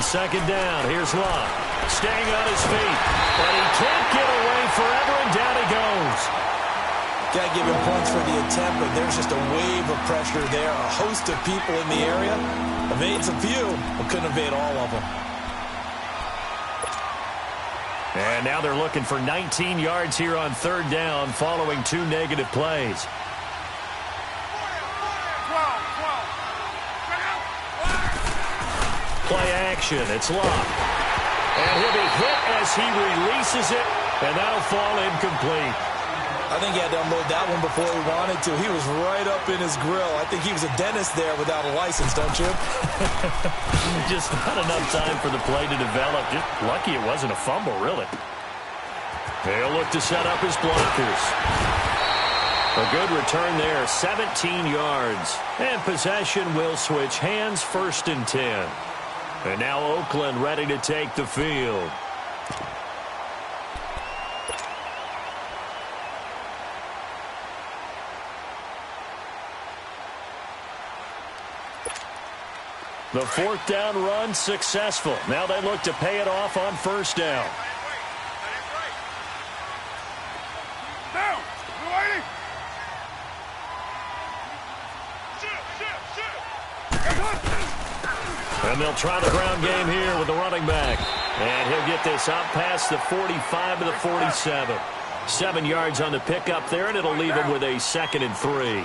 second down. Here's Love. Staying on his feet. But he can't get away forever, and down he goes. Got to give him points for the attempt, but there's just a wave of pressure there. A host of people in the area. Evades a few, but couldn't evade all of them. And now they're looking for 19 yards here on third down following 2 negative plays. Play action. It's Love. And he'll be hit as he releases it, and that'll fall incomplete. I think he had to unload that one before he wanted to. He was right up in his grill. I think he was a dentist there without a license, don't you? Just not enough time for the play to develop. Just lucky it wasn't a fumble, really. They'll look to set up his blockers. A good return there, 17 yards. And possession will switch hands, 1st and 10. And now Oakland ready to take the field. The 4th down run successful. Now they look to pay it off on 1st down. Down. You waiting? And they'll try the ground game here with the running back. And he'll get this out past the 45 to the 47. 7 yards on the pickup there, and it'll leave him with a 2nd and 3.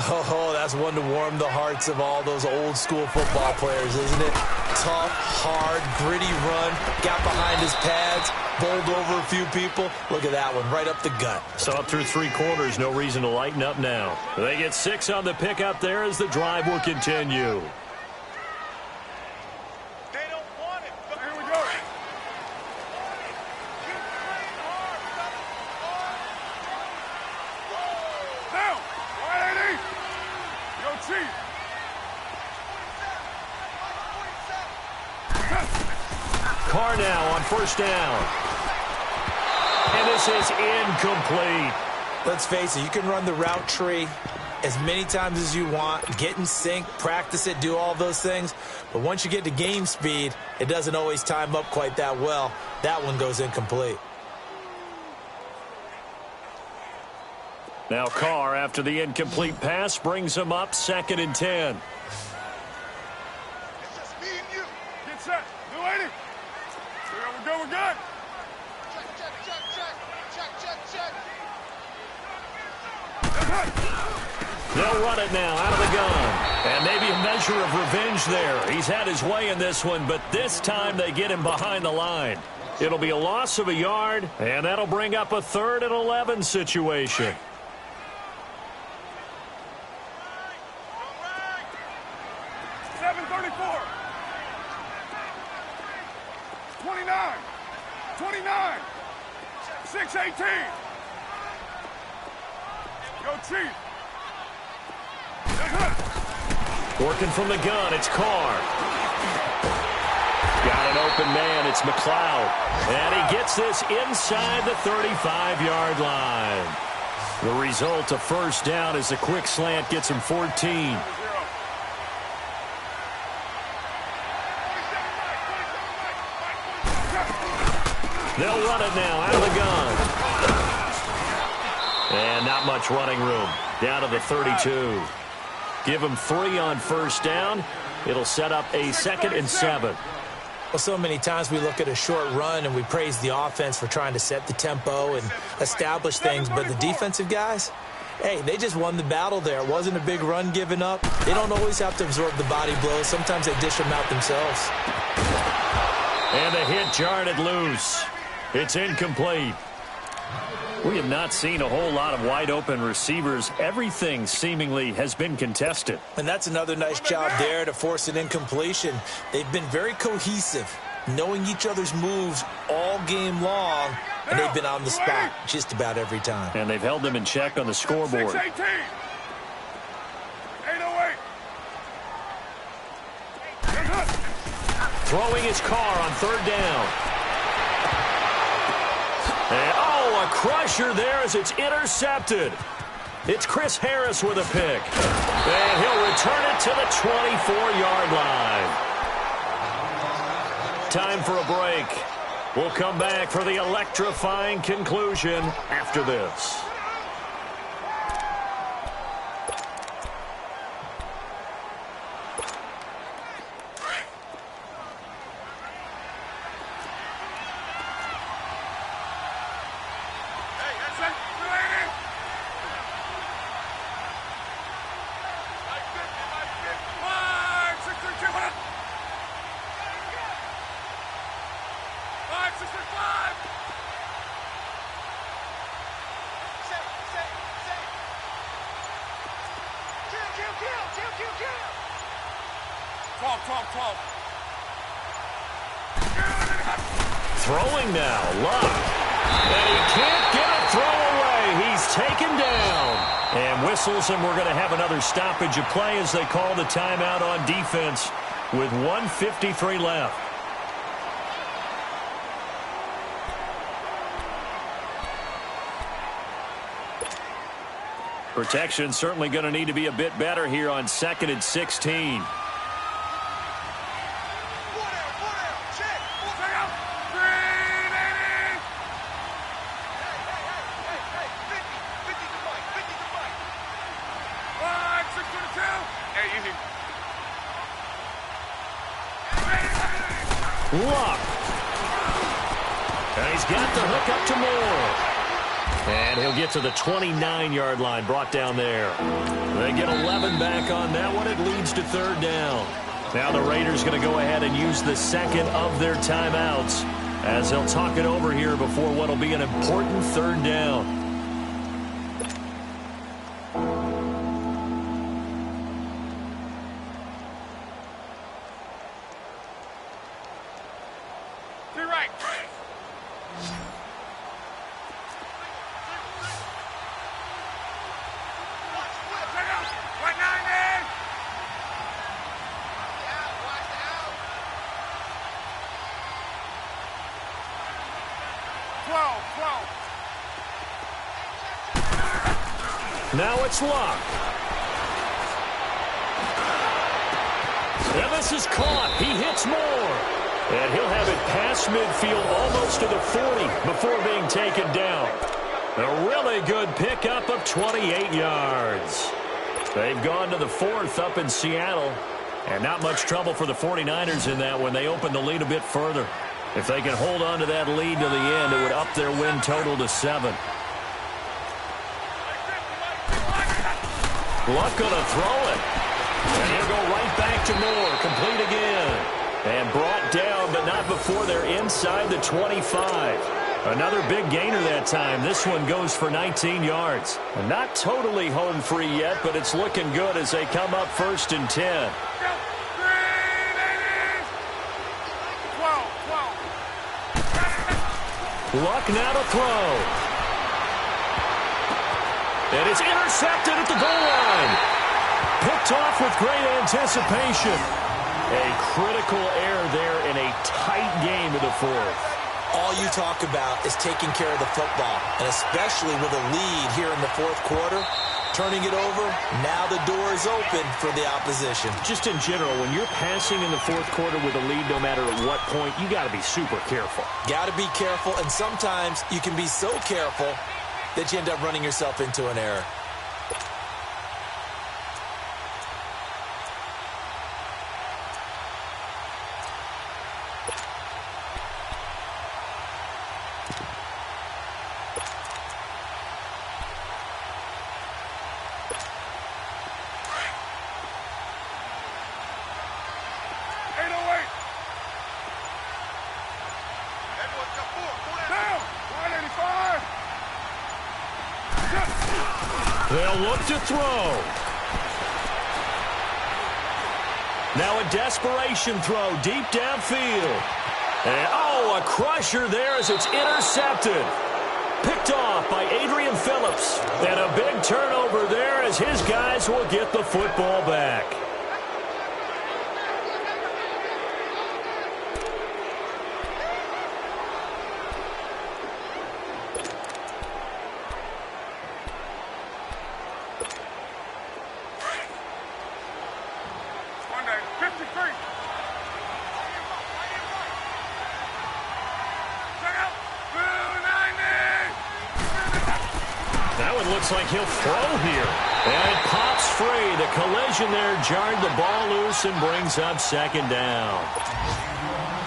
Oh, that's one to warm the hearts of all those old school football players, isn't it? Tough, hard, gritty run, got behind his pads, bowled over a few people. Look at that one, right up the gut. So up through 3 quarters, no reason to lighten up now. They get 6 on the pickup there as the drive will continue. They don't want it. Here we go. Down. Why ain't he? Yo, Chief. Carr now on 1st down. And this is incomplete. Let's face it, you can run the route tree as many times as you want, get in sync, practice it, do all those things. But once you get to game speed, it doesn't always time up quite that well. That one goes incomplete. Now Carr, after the incomplete pass, brings him up 2nd and 10. It's just me and you. Get set. You waiting? We're good. We're good. Check. They'll run it now out of the gun. And maybe a measure of revenge there. He's had his way in this one, but this time they get him behind the line. It'll be a loss of a yard, and that'll bring up a 3rd and 11 situation. .34. 29. 6:18. Yo, Chief. Working from the gun, it's Carr. Got an open man, it's McLeod. And he gets this inside the 35-yard line. The result, a 1st down as a quick slant gets him 14. They'll run it now out of the gun. And not much running room. Down to the 32. Give him 3 on 1st down. It'll set up a 2nd and 7. Well, so many times we look at a short run and we praise the offense for trying to set the tempo and establish things. But the defensive guys, hey, they just won the battle there. It wasn't a big run given up. They don't always have to absorb the body blows. Sometimes they dish them out themselves. And the hit jarred it loose. It's incomplete. We have not seen a whole lot of wide-open receivers. Everything seemingly has been contested. And that's another nice job there to force an incompletion. They've been very cohesive, knowing each other's moves all game long, and they've been on the spot just about every time. And they've held them in check on the scoreboard. 6:18. 8:08. Throwing his Carr on 3rd down. And, oh, a crusher there as it's intercepted. It's Chris Harris with a pick. And he'll return it to the 24-yard line. time for a break. We'll come back for the electrifying conclusion after this. Throwing now, Luck. And he can't get a throw away. He's taken down. And whistles, and we're going to have another stoppage of play as they call the timeout on defense with 1:53 left. Protection certainly going to need to be a bit better here on 2nd and 16. Luck. And he's got the hook up to Moore. And he'll get to the 29-yard line, brought down there. They get 11 back on that one. It leads to 3rd down. Now the Raiders going to go ahead and use the second of their timeouts as they'll talk it over here before what will be an important 3rd down. Now it's Luck. And this is caught. He hits Moore. And he'll have it past midfield almost to the 40 before being taken down. A really good pickup of 28 yards. They've gone to the 4th up in Seattle. And not much trouble for the 49ers in that when they open the lead a bit further. If they can hold on to that lead to the end, it would up their win total to 7. Luck going to throw it. And he'll go right back to Moore. Complete again. And brought down, but not before they're inside the 25. Another big gainer that time. This one goes for 19 yards. Not totally home free yet, but it's looking good as they come up 1st and 10. Luck now to throw. And it's intercepted at the goal line. Picked off with great anticipation. A critical error there in a tight game of the 4th. All you talk about is taking care of the football, and especially with a lead here in the 4th quarter. Turning it over, now the door is open for the opposition. Just in general, when you're passing in the 4th quarter with a lead, no matter at what point, you got to be super careful. Got to be careful, and sometimes you can be so careful that you end up running yourself into an error. They'll look to throw. Now a desperation throw deep downfield. And, a crusher there as it's intercepted. Picked off by Adrian Phillips. And a big turnover there as his guys will get the football back. and looks like he'll throw here. And it pops free. The collision there jarred the ball loose and brings up second down.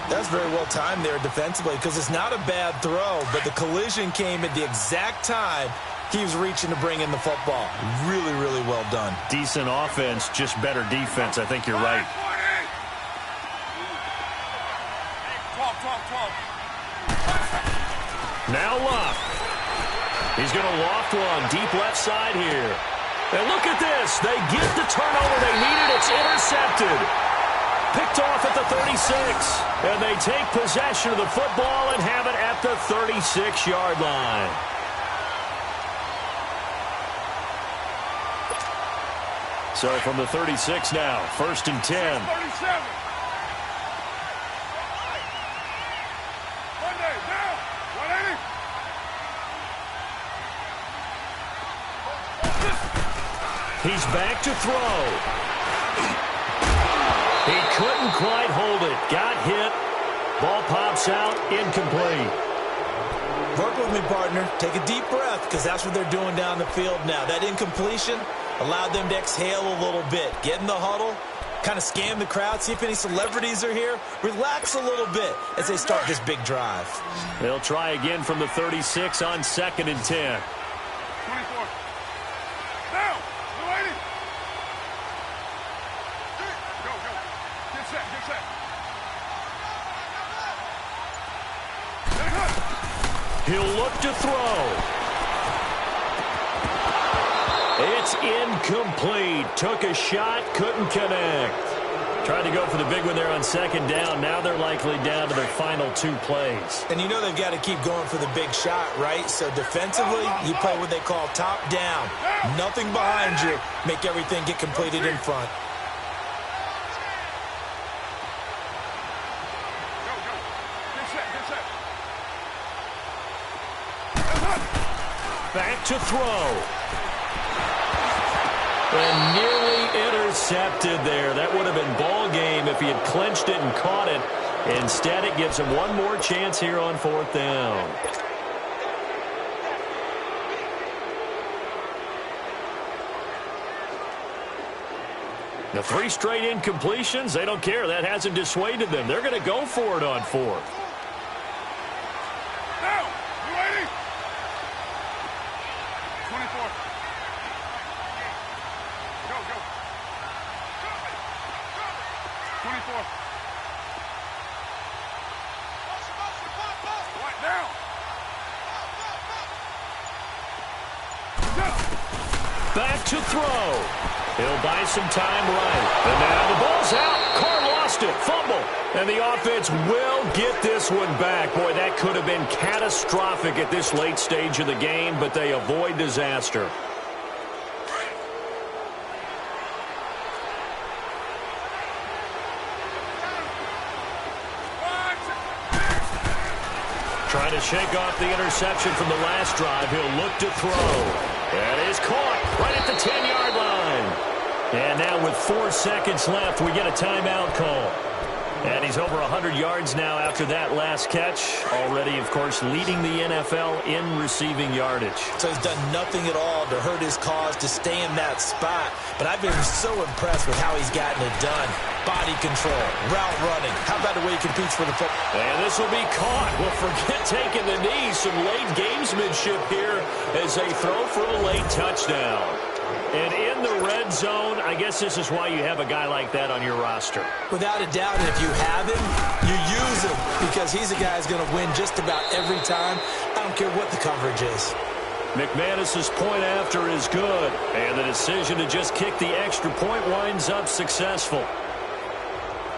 That's very well timed there defensively because it's not a bad throw, but the collision came at the exact time he was reaching to bring in the football. Really, really well done. Decent offense, just better defense. I think you're right. 12. Now Luck. He's going to loft one deep left side here. And look at this. They get the turnover they needed. It's intercepted. Picked off at the 36. And they take possession of the football and have it at the 36-yard line. So from the 36 now, 1st and 10. 37. Monday, down. 180. He's back to throw. He couldn't quite hold it. Got hit. Ball pops out. Incomplete. Work with me, partner. Take a deep breath because that's what they're doing down the field now. That incompletion allowed them to exhale a little bit. Get in the huddle. Kind of scan the crowd. See if any celebrities are here. Relax a little bit as they start this big drive. They'll try again from the 36 on 2nd and 10. 24. Down. 280. Go. Get set. He'll look to throw. It's incomplete. Took a shot, couldn't connect. Tried to go for the big one there on 2nd down. Now they're likely down to their final 2 plays. And you know they've got to keep going for the big shot, right? So defensively, you play what they call top down. Nothing behind you. Make everything get completed in front. Back to throw. And nearly intercepted there. That would have been ball game if he had clinched it and caught it. Instead, it gives him one more chance here on 4th down. The 3 straight incompletions, they don't care. That hasn't dissuaded them. They're going to go for it on 4th. Now, 280. 24. Go. 24. Right down. Back to throw. He'll buy some time right. And now the ball's out. Carr lost it. Fumble. And the offense will get this one back. Boy, that could have been catastrophic at this late stage of the game, but they avoid disaster. Trying to shake off the interception from the last drive. He'll look to throw. That is caught right at the 10-yard line. And now with 4 seconds left, we get a timeout call. And he's over 100 yards now after that last catch. Already, of course, leading the NFL in receiving yardage. So he's done nothing at all to hurt his cause to stay in that spot. But I've been so impressed with how he's gotten it done. Body control, route running. How about the way he competes for the football? And this will be caught. Well, forget taking the knee. Some late gamesmanship here as they throw for a late touchdown. And in the red zone, I guess this is why you have a guy like that on your roster. Without a doubt, and if you have him, you use him because he's a guy who's going to win just about every time. I don't care what the coverage is. McManus's point after is good, and the decision to just kick the extra point winds up successful.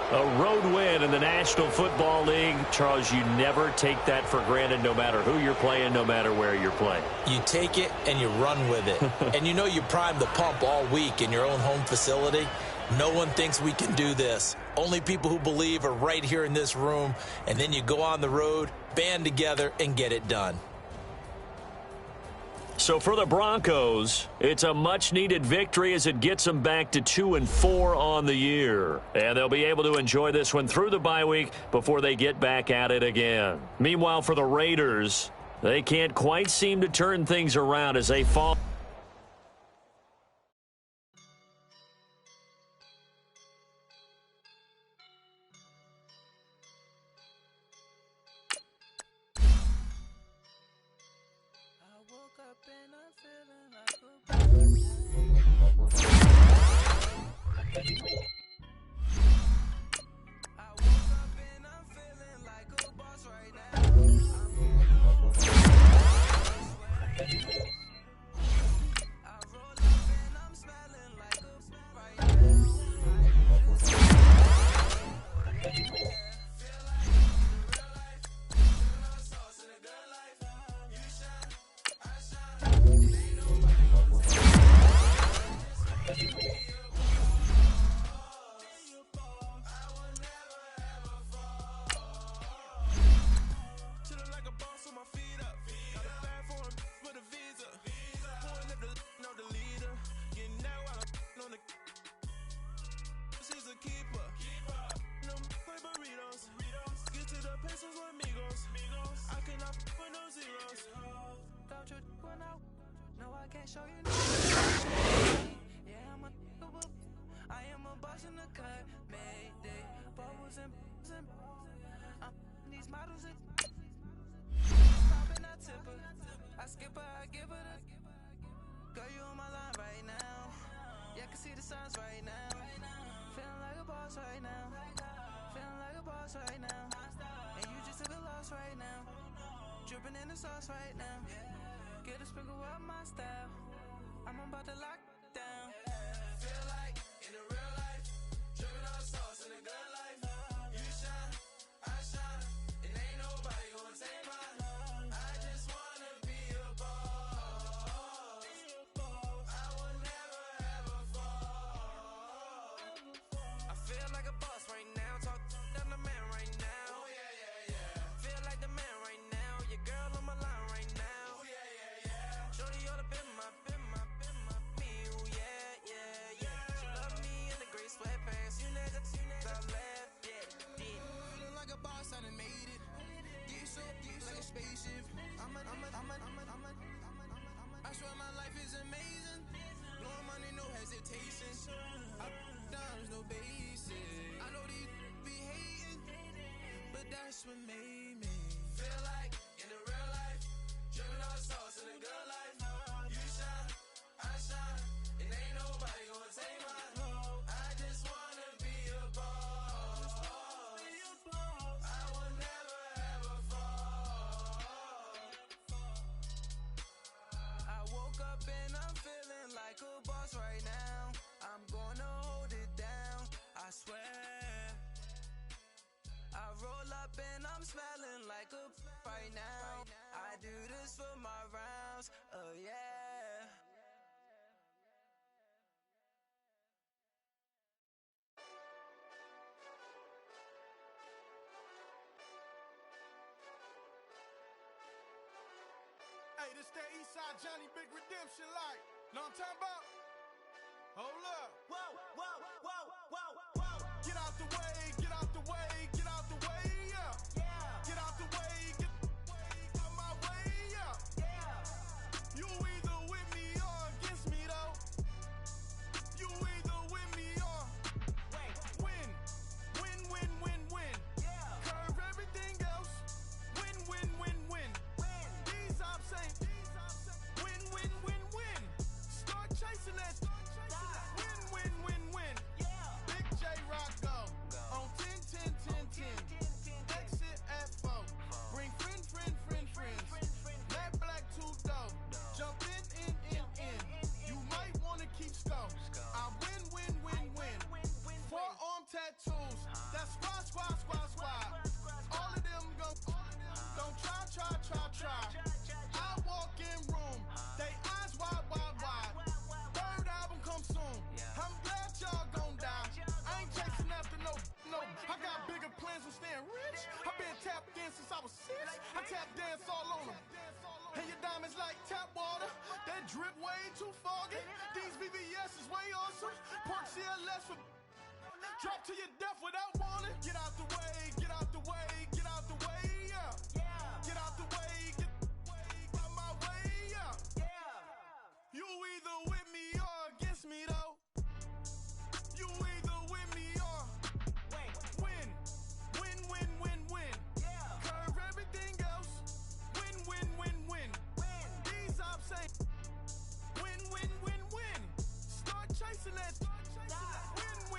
A road win in the National Football League. Charles, you never take that for granted no matter who you're playing, no matter where you're playing. You take it and you run with it. And you know you prime the pump all week in your own home facility. No one thinks we can do this. Only people who believe are right here in this room. And then you go on the road, band together, and get it done. So for the Broncos, it's a much-needed victory as it gets them back to 2-4 on the year. And they'll be able to enjoy this one through the bye week before they get back at it again. Meanwhile, for the Raiders, they can't quite seem to turn things around as they fall. Show you yeah, I am a boss in the cut. Mayday, bubbles and these models are popping, I tip her. I skip her, I give her the girl, you on my line right now. Yeah, I can see the signs right now. Feeling like a boss right now. Feeling like a boss right now. And you just took a loss right now. Dripping in the sauce right now. Get a sprinkle up my style. I'm about to lock down. Feel like in the real life, dripping on sauce in the good life. You shine, I shine, and ain't nobody gonna take mine. I just wanna be a boss. I will never ever fall. I feel like a boss right now. Talk to the man right now. Oh yeah, yeah, yeah. Feel like the man right now. Your girl on my line right now. Oh yeah, yeah, yeah. Shorty ought to be my me. Oh yeah, yeah, yeah. She love me in the gray sweatpants. You never I left, yeah. Feeling like a boss, I done made it. Get so like a spaceship. I swear my life is amazing. Blowing money, no hesitation. Up, downs, no basic. I know these be hating, but that's what made me feel like in the real life, dripping on sauce in the good life. You shine, I shine, and ain't nobody gonna take mine. I just wanna be a boss. I will never ever fall. I woke up and I'm feeling like a boss right now. I'm gonna hold it down, I swear. I roll up and I'm smelling like a right now. I do this for my rounds, oh yeah. Hey, this that Eastside Johnny Big Redemption like. Know what I'm talking about? Hold up. Whoa, whoa, whoa, whoa, whoa. Get out the way, get out the way, get out the way, yeah. Get out the way, get out my way, yeah. You either with me or against me though. You either with me or win. Win, win, win, win. Curve everything else. Win, win, win, win. These ops ain't win, win, win, win. Start chasing that. Win, win, win, win. Big J Rock go on 10, 10, 10, 10. Exit at 4. Bring friends. Black, black, 2 dough. Jump in. You might wanna keep score. I win, win, win, win. Forearm tattoos. That's squad. All of them don't try. I walk in room. They eyes wide. Third album come soon. I'm glad y'all gon' die. I ain't chasing after no. I got bigger plans than staying rich. I been tap dance since I was 6. I tap dance all on them. And your diamonds like tap water. That drip way too foggy. These VVS is way awesome. Park CLS for drop to your death without warning. Get out the way, get out the way, get out the way, yeah. Get out the way, get out my way, yeah. You either with me or against me though. You either with me or win. Win, win, win, win. Curve everything else. Win, win, win, win. These ops ain't win, win, win, win. Start chasing that. Win,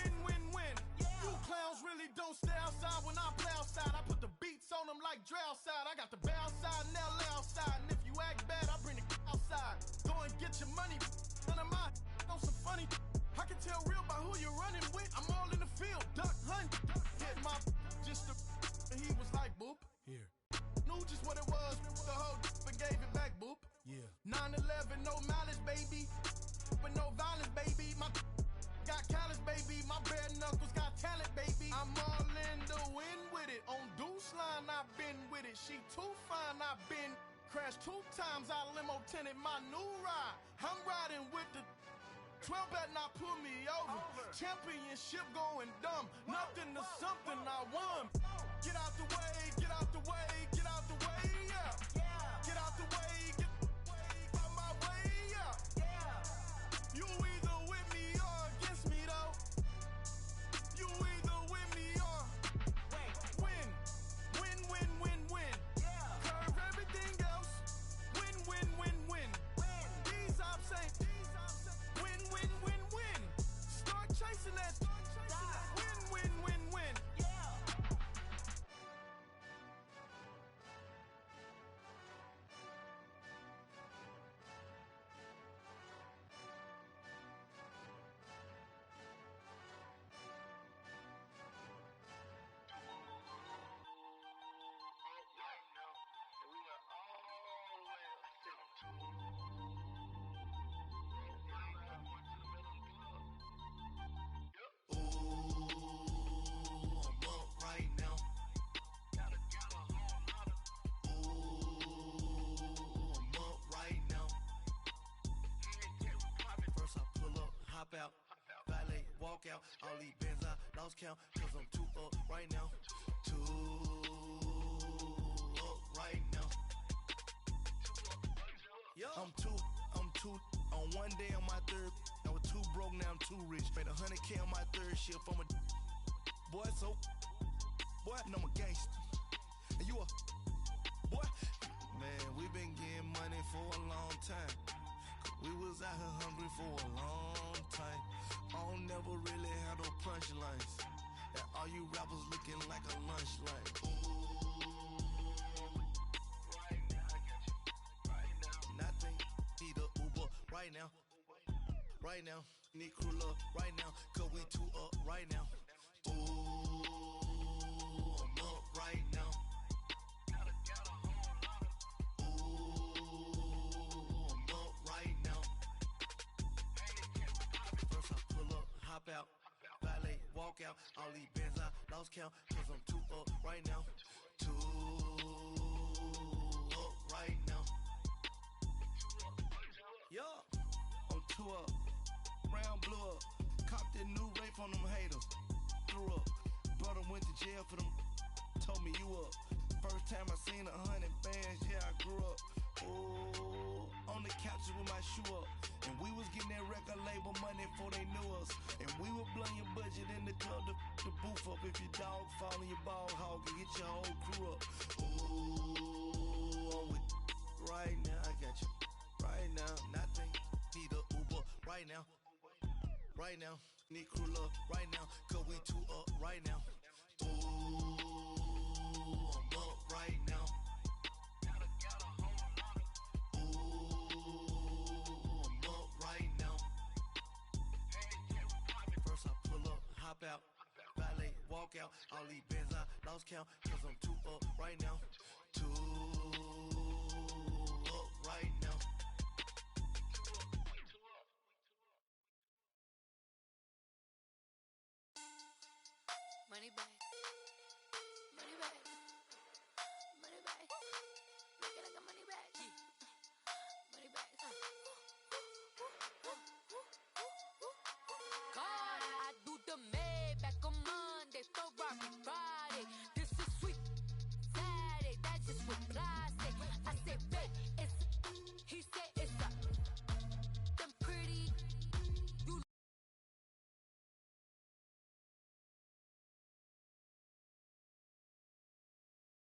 line, I've been with it. She too fine, I've been crashed 2 times. I limo tinted my new ride. I'm riding with the 12 better not pull me over. Championship going dumb. Nothing to something I won. Get out the way, get out the way, get out the way, yeah. Get out the way, get out my way, yeah. You either with me or against me though. You either with me or win. Win, win, win, win. Curve everything else. Win, win, win, win. These ops ain't win, win, win, win. Start chasing that. Win, win, win, win. Hop out, valet, walk out, all these bands I lost count, cause I'm too up right now, too up right now. I'm too, on one day on my third, I was too broke, now I'm too rich. Made 100K on my third shift, I'm a boy, so, boy, and I'm a gangster. And you a, boy, man, we been getting money for a long time. We was out here hungry for a long time. I don't never really have no punchlines. And all you rappers looking like a lunch line. Ooh, right now, I got you. Right now, nothing. Need a Uber right now. Right now, need crew love right now. Cause we too up right now. Ooh, I'm up right now. Hop out, valet, walk out, all these bands I lost count, cause I'm too up right now, too up right now. Yeah, I'm too up, round blew up, copped that new rape on them haters, threw up, brother went to jail for them, told me you up, first time I seen 100 bands, yeah I grew up, ooh, on the couches with my shoe up. And we was getting that record label money before they knew us. And we were blowing your budget in the club, the booth up. If your dog fall in your ball hog and get your whole crew up. Ooh, I'm with right now, I got you. Right now, nothing. Need a Uber right now. Right now, need crew love right now. Cause we too up right now. Ooh, I'm up right now. Hop out, valet, walk out, all these bands I lost count, cause I'm too up right now, too up right now. Money bag,